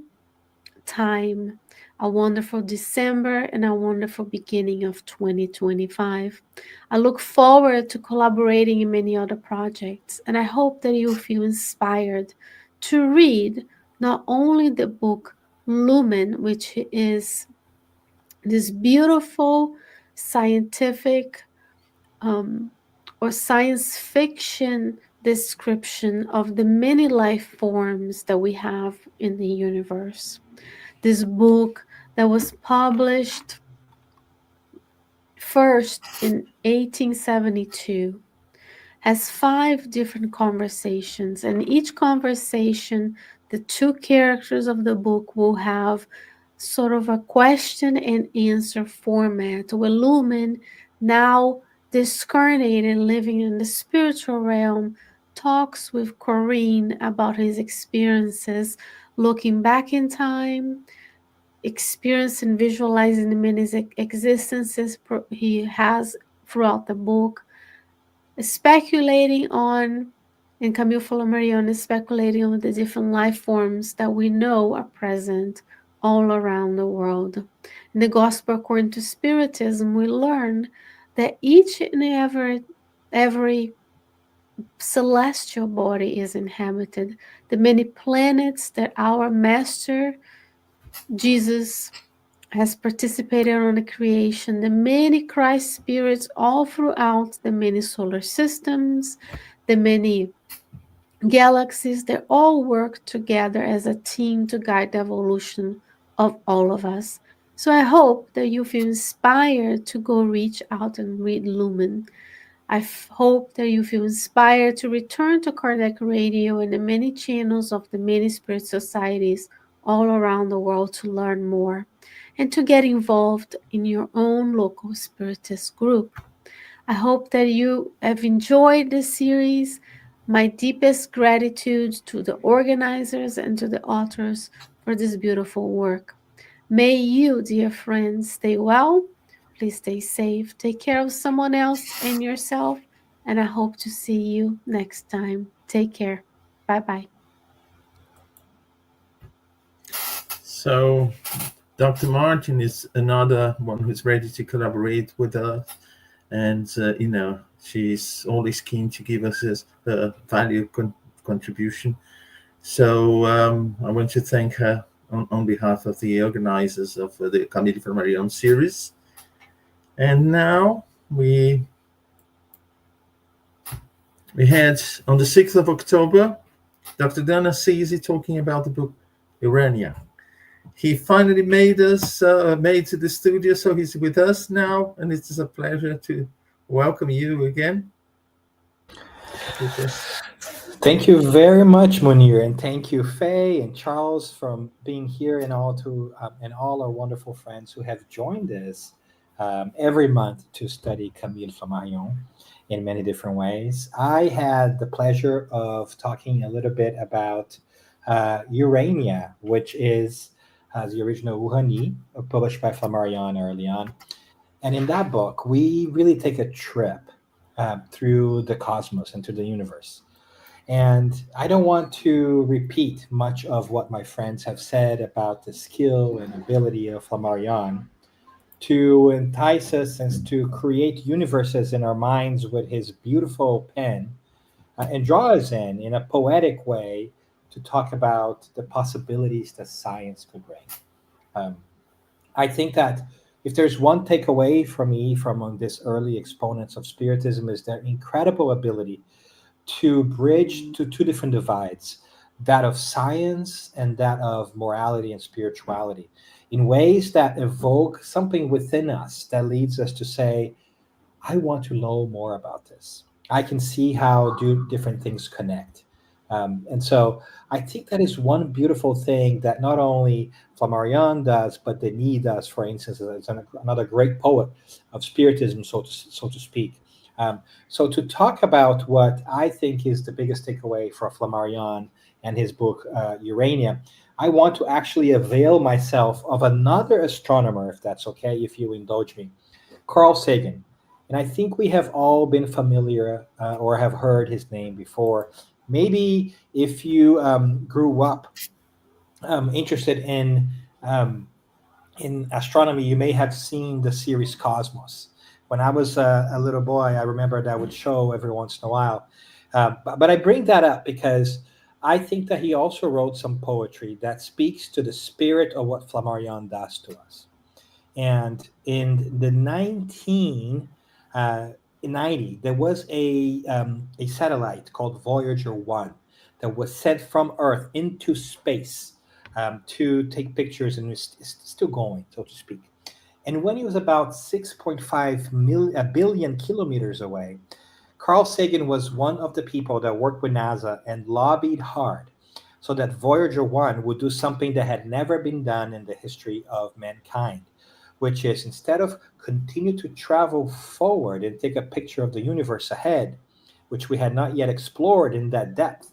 time, a wonderful December, and a wonderful beginning of 2025. I look forward to collaborating in many other projects, and I hope that you feel inspired to read not only the book Lumen, which is this beautiful scientific or science fiction description of the many life forms that we have in the universe. This book that was published first in 1872 has 5 different conversations, and each conversation, the 2 characters of the book will have sort of a question and answer format, where Lumen, now discarnated, living in the spiritual realm, talks with Corinne about his experiences, looking back in time, experiencing, visualizing the many existences he has throughout the book, speculating on, and Camille Flammarion is speculating on the different life forms that we know are present all around the world. In the Gospel according to Spiritism, we learn that each and every celestial body is inhabited. The many planets that our Master Jesus has participated on the creation, the many Christ spirits all throughout the many solar systems, the many galaxies, they all work together as a team to guide the evolution of all of us. So I hope that you feel inspired to go reach out and read Lumen. hope that you feel inspired to return to Kardec Radio and the many channels of the many spirit societies all around the world to learn more and to get involved in your own local spiritist group. I hope that you have enjoyed this series. My deepest gratitude to the organizers and to the authors for this beautiful work. May you, dear friends, stay well. Please stay safe. Take care of someone else and yourself. And I hope to see you next time. Take care. Bye-bye. So Dr. Martin is another one who's ready to collaborate with us. And, she's always keen to give us a value contribution. So I want to thank her on behalf of the organizers of the Camille Flammarion Series. And now we had, on the 6th of October, Dr. Dan Assisi talking about the book Urania. He finally made to the studio, so he's with us now, and it is a pleasure to welcome you again. Thank you very much, Munir, and thank you, Faye and Charles, for being here, and all our wonderful friends who have joined us every month to study Camille Flammarion in many different ways. I had the pleasure of talking a little bit about Urania, which is the original Uranie, published by Flammarion early on. And in that book, we really take a trip through the cosmos and through the universe. And I don't want to repeat much of what my friends have said about the skill and ability of Flammarion to entice us and to create universes in our minds with his beautiful pen and draw us in a poetic way to talk about the possibilities that science could bring. I think that if there's one takeaway for me from this early exponents of Spiritism is their incredible ability to bridge to two different divides, that of science and that of morality and spirituality, in ways that evoke something within us that leads us to say, I want to know more about this. I can see how different things connect. And so I think that is one beautiful thing that not only Flammarion does, but Denis does, for instance, as another great poet of Spiritism, so to speak. So to talk about what I think is the biggest takeaway for Flammarion and his book, Urania, I want to actually avail myself of another astronomer, if that's okay, if you indulge me, Carl Sagan. And I think we have all been familiar or have heard his name before. Maybe if you grew up interested in astronomy, you may have seen the series Cosmos. When I was a little boy, I remember that would show every once in a while. But I bring that up because I think that he also wrote some poetry that speaks to the spirit of what Flammarion does to us. And in the 1990, there was a satellite called Voyager 1 that was sent from Earth into space to take pictures, and it's still going, so to speak. And when he was about 6.5 billion kilometers away, Carl Sagan was one of the people that worked with NASA and lobbied hard so that Voyager 1 would do something that had never been done in the history of mankind, which is instead of continue to travel forward and take a picture of the universe ahead, which we had not yet explored in that depth,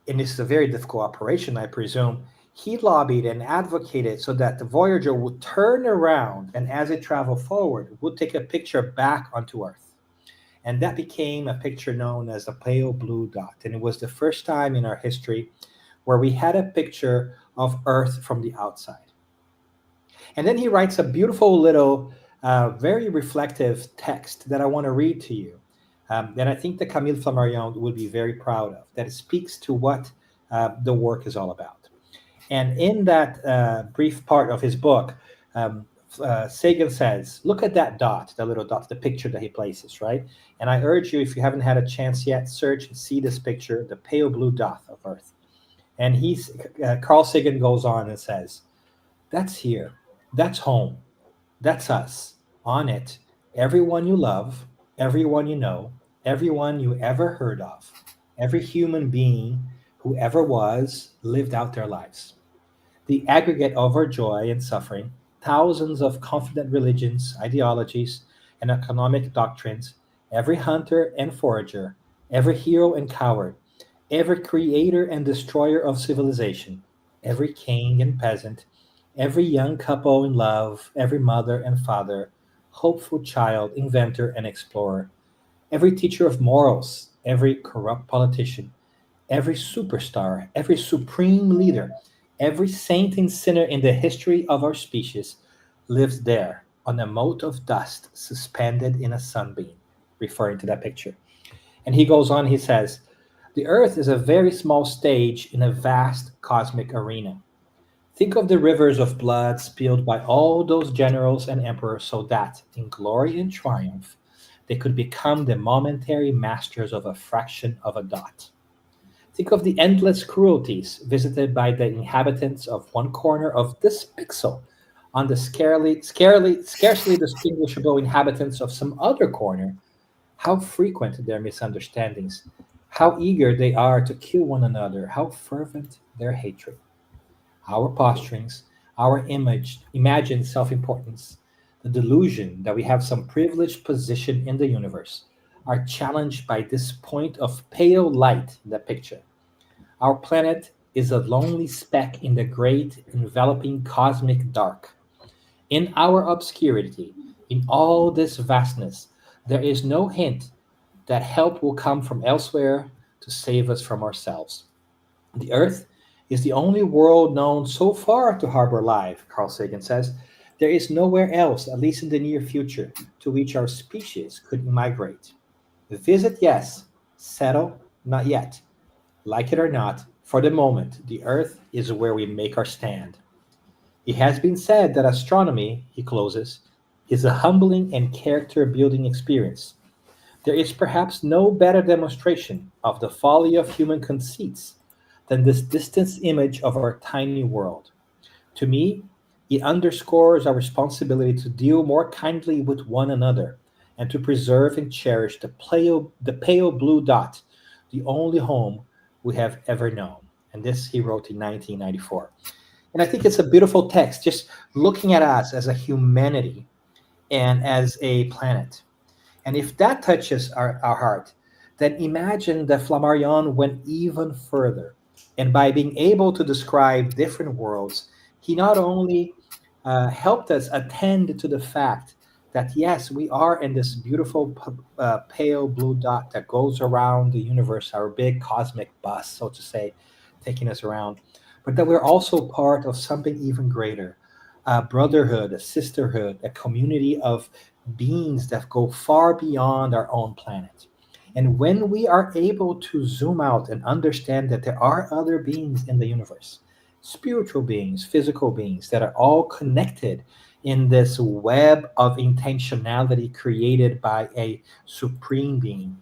and this is a very difficult operation, I presume, he lobbied and advocated so that the Voyager would turn around and as it traveled forward, would take a picture back onto Earth. And that became a picture known as the pale blue dot. And it was the first time in our history where we had a picture of Earth from the outside. And then he writes a beautiful little, very reflective text that I want to read to you. That I think that Camille Flammarion will be very proud of, that it speaks to what the work is all about. And in that brief part of his book, Sagan says, look at that dot, the little dot, the picture that he places, right? And I urge you, if you haven't had a chance yet, search and see this picture, the pale blue dot of Earth. And Carl Sagan goes on and says, that's here, that's home, that's us, on it, everyone you love, everyone you know, everyone you ever heard of, every human being who ever was lived out their lives. The aggregate of our joy and suffering, thousands of confident religions, ideologies, and economic doctrines, every hunter and forager, every hero and coward, every creator and destroyer of civilization, every king and peasant, every young couple in love, every mother and father, hopeful child, inventor, and explorer, every teacher of morals, every corrupt politician, every superstar, every supreme leader, every saint and sinner in the history of our species lives there on a mote of dust suspended in a sunbeam, referring to that picture. And he goes on, he says, the earth is a very small stage in a vast cosmic arena. Think of the rivers of blood spilled by all those generals and emperors so that, in glory and triumph, they could become the momentary masters of a fraction of a dot. Think of the endless cruelties visited by the inhabitants of one corner of this pixel on the scarcely distinguishable inhabitants of some other corner. How frequent their misunderstandings, how eager they are to kill one another, how fervent their hatred. Our posturings, our imagined self importance, the delusion that we have some privileged position in the universe, are challenged by this point of pale light in the picture. Our planet is a lonely speck in the great enveloping cosmic dark. In our obscurity, in all this vastness, there is no hint that help will come from elsewhere to save us from ourselves. The Earth is the only world known so far to harbor life, Carl Sagan says. There is nowhere else, at least in the near future, to which our species could migrate. Visit, yes. Settle, not yet. Like it or not, for the moment, the Earth is where we make our stand. It has been said that astronomy, he closes, is a humbling and character building experience. There is perhaps no better demonstration of the folly of human conceits than this distant image of our tiny world. To me, it underscores our responsibility to deal more kindly with one another and to preserve and cherish the pale blue dot, the only home we have ever known. And this he wrote in 1994. And I think it's a beautiful text, just looking at us as a humanity and as a planet. And if that touches our heart, then imagine that Flammarion went even further. And by being able to describe different worlds, he not only helped us attend to the fact that, yes, we are in this beautiful pale blue dot that goes around the universe, our big cosmic bus, so to say, taking us around, but that we're also part of something even greater, a brotherhood, a sisterhood, a community of beings that go far beyond our own planet. And when we are able to zoom out and understand that there are other beings in the universe, spiritual beings, physical beings that are all connected in this web of intentionality created by a supreme being,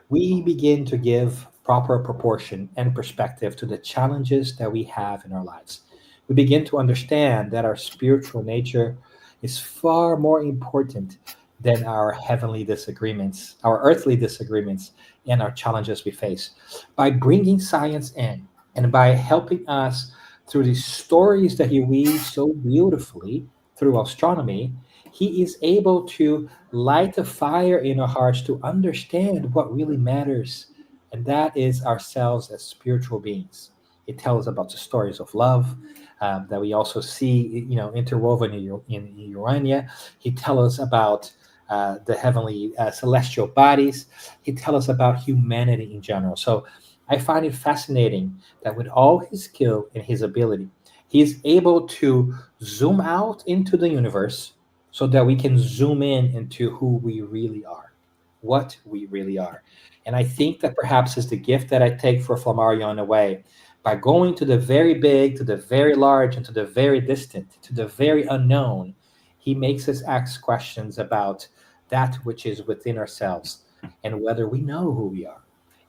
we begin to give proper proportion and perspective to the challenges that we have in our lives. We begin to understand that our spiritual nature is far more important than our heavenly disagreements, our earthly disagreements, and our challenges we face. By bringing science in and by helping us through the stories that he weaves so beautifully through astronomy, he is able to light a fire in our hearts to understand what really matters, and that is ourselves as spiritual beings. It tells about the stories of love that we also see, interwoven in Urania. He tells us about the heavenly celestial bodies. He tells us about humanity in general. So I find it fascinating that with all his skill and his ability, he is able to zoom out into the universe so that we can zoom in into who we really are, what we really are. And I think that perhaps is the gift that I take for Flammarion away. By going to the very big, to the very large, and to the very distant, to the very unknown, he makes us ask questions about that which is within ourselves and whether we know who we are.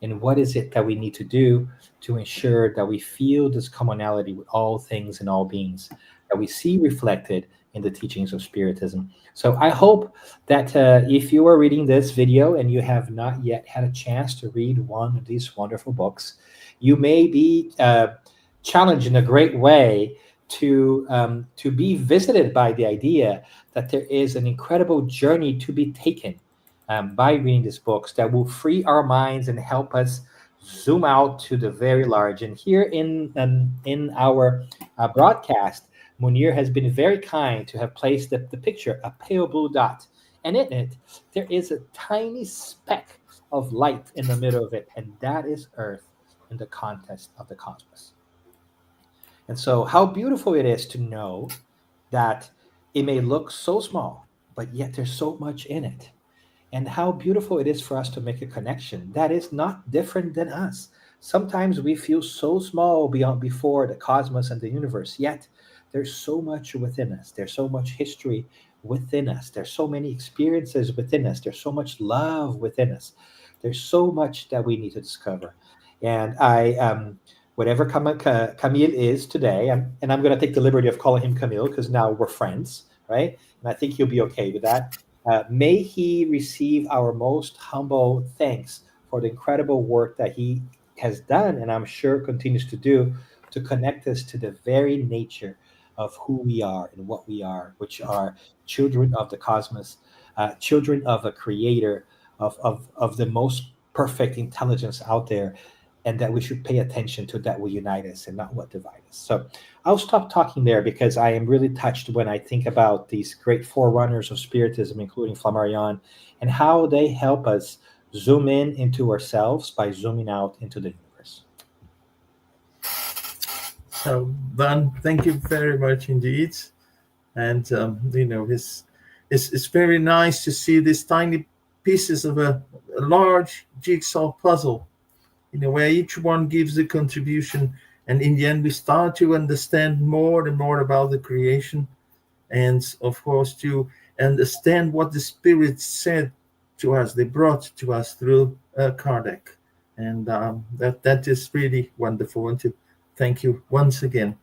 And what is it that we need to do to ensure that we feel this commonality with all things and all beings, that we see reflected in the teachings of Spiritism. So I hope that if you are reading this video and you have not yet had a chance to read one of these wonderful books, you may be challenged in a great way to be visited by the idea that there is an incredible journey to be taken by reading these books that will free our minds and help us zoom out to the very large. And here in our broadcast, Munir has been very kind to have placed the picture, a pale blue dot, and in it there is a tiny speck of light in the middle of it, and that is Earth in the context of the cosmos. And so, how beautiful it is to know that it may look so small, but yet there's so much in it. And how beautiful it is for us to make a connection that is not different than us. Sometimes we feel so small before the cosmos and the universe, yet there's so much within us. There's so much history within us. There's so many experiences within us. There's so much love within us. There's so much that we need to discover. And whatever Camille is today, and I'm going to take the liberty of calling him Camille because now we're friends, right? And I think he'll be okay with that. May he receive our most humble thanks for the incredible work that he has done, and I'm sure continues to do, to connect us to the very nature of who we are and what we are, which are children of the cosmos, children of a creator, of the most perfect intelligence out there, and that we should pay attention to that will unite us and not what divide us. So I'll stop talking there because I am really touched when I think about these great forerunners of Spiritism, including Flammarion, and how they help us zoom in into ourselves by zooming out into the universe. So, Van, thank you very much indeed. And, it's very nice to see these tiny pieces of a large jigsaw puzzle, where each one gives a contribution. And in the end, we start to understand more and more about the creation. And, of course, to understand what the Spirit said to us, they brought to us through Kardec. And that is really wonderful. And to thank you once again.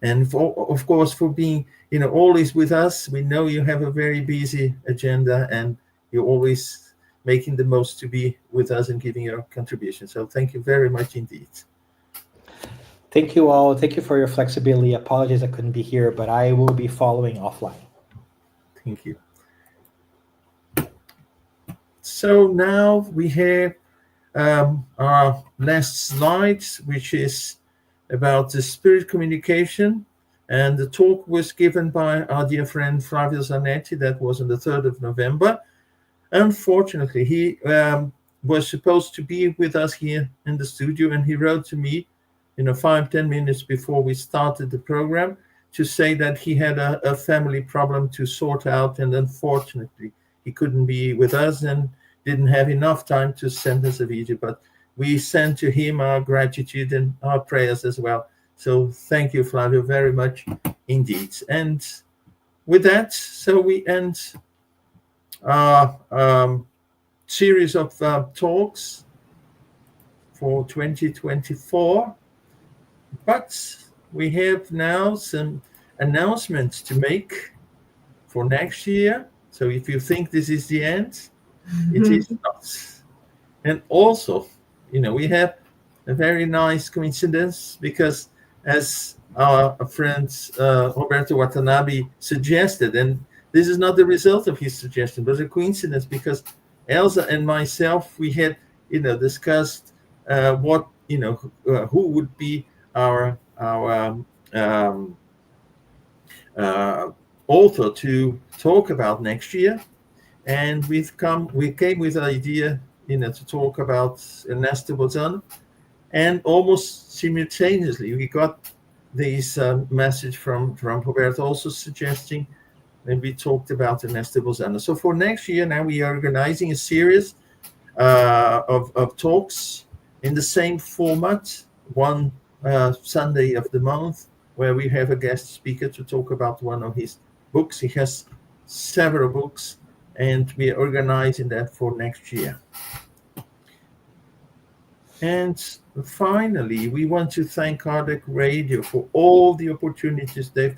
And of course, for being, always with us. We know you have a very busy agenda and you're always making the most to be with us and giving your contribution. So thank you very much indeed. Thank you all. Thank you for your flexibility. Apologies I couldn't be here, but I will be following offline. Thank you. So now we have our last slide, which is about the spirit communication. And the talk was given by our dear friend Flavio Zanetti. That was on the 3rd of November. Unfortunately, he was supposed to be with us here in the studio, and he wrote to me 5-10 minutes before we started the program to say that he had a family problem to sort out, and unfortunately he couldn't be with us and didn't have enough time to send us a video, but we send to him our gratitude and our prayers as well. So thank you, Flavio, very much indeed. And with that, so we end our series of talks for 2024. But we have now some announcements to make for next year. So if you think this is the end, it is not. And also, we have a very nice coincidence because, as our friend Roberto Watanabe suggested, and this is not the result of his suggestion, but a coincidence because Elsa and myself, we had, discussed what, who would be our author to talk about next year, and we came with the idea, to talk about Ernesto Bozano, and almost simultaneously we got this message from Roberto also suggesting, and we talked about Ernesto Bozano. So for next year, now we are organizing a series of talks in the same format, one Sunday of the month, where we have a guest speaker to talk about one of his books. He has several books, and we are organizing that for next year. And finally, we want to thank Kardec Radio for all the opportunities they've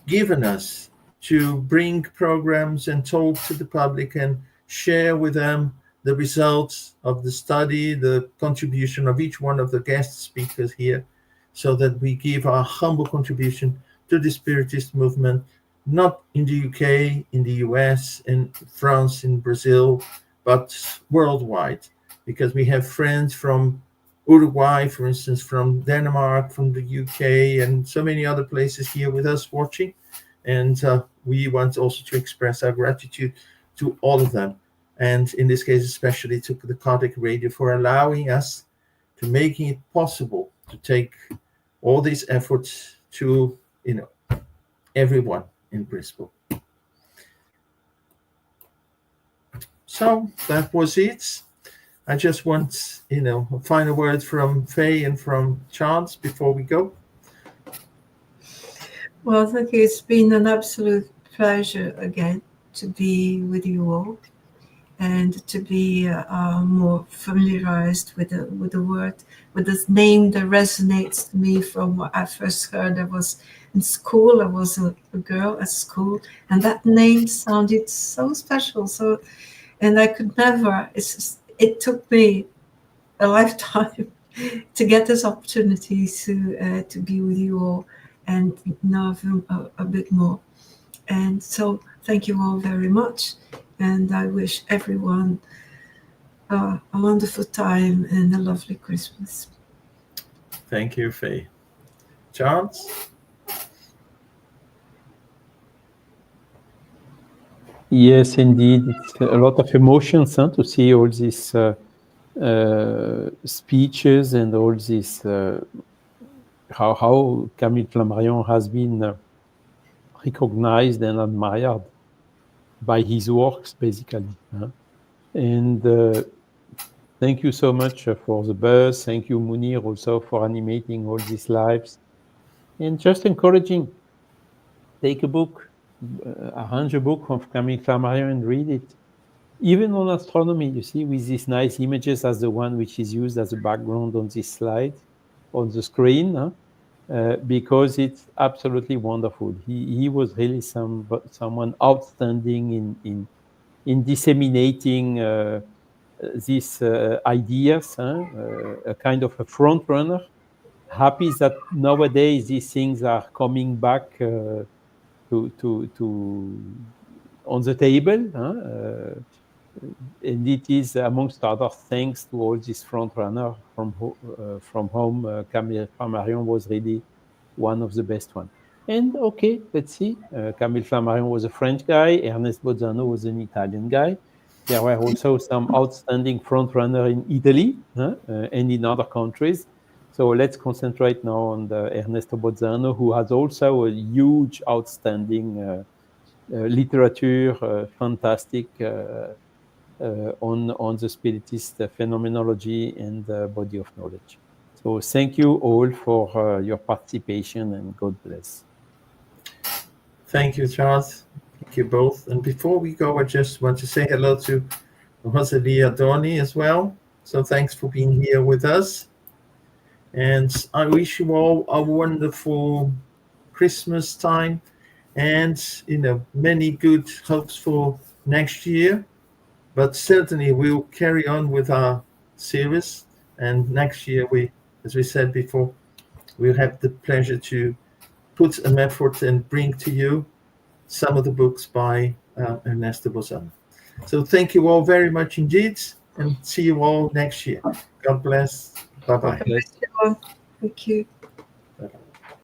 given us to bring programs and talk to the public and share with them the results of the study, the contribution of each one of the guest speakers here, so that we give our humble contribution to the Spiritist movement, not in the UK, in the US, in France, in Brazil, but worldwide, because we have friends from Uruguay, for instance, from Denmark, from the UK, and so many other places here with us watching. And we want also to express our gratitude to all of them. And in this case, especially to the Kardec Radio for allowing us, to making it possible to take all these efforts to, everyone in Bristol. So that was it. I just want, a final word from Faye and from Charles before we go. Well, thank you. It's been an absolute pleasure again to be with you all and to be more familiarized with the word, with this name that resonates to me from what I first heard. I was in school. I was a girl at school, and that name sounded so special. So, and I could never. It took me a lifetime to get this opportunity to be with you all and know them a bit more. And so thank you all very much. And I wish everyone a wonderful time and a lovely Christmas. Thank you, Faye. Charles? Yes, indeed. It's a lot of emotions to see all these speeches and all this, how Camille Flammarion has been recognized and admired by his works, basically. And thank you so much for the buzz. Thank you, Munir, also for animating all these lives. And just encouraging, take a book, arrange a book of Camille Flammarion and read it. Even on astronomy, you see, with these nice images as the one which is used as a background on this slide, on the screen, because it's absolutely wonderful. He was really someone outstanding in disseminating these ideas, a kind of a front runner. Happy that nowadays these things are coming back to on the table. And it is, amongst other thanks to all these front runners from home. Camille Flammarion was really one of the best ones. And okay, let's see. Camille Flammarion was a French guy. Ernest Bozzano was an Italian guy. There were also some outstanding front runners in Italy and in other countries. So let's concentrate now on Ernesto Bozzano, who has also a huge, outstanding literature, fantastic on the Spiritist phenomenology and body of knowledge. So thank you all for your participation, and God bless. Thank you, Charles. Thank you both. And before we go, I just want to say hello to Rosalie Adorni as well. So thanks for being here with us. And I wish you all a wonderful Christmas time and, many good hopes for next year. But certainly we'll carry on with our series. And next year, as we said before, we'll have the pleasure to put an effort and bring to you some of the books by Ernesto Bozzano. So thank you all very much indeed, and see you all next year. God bless. Bye-bye. Thank you.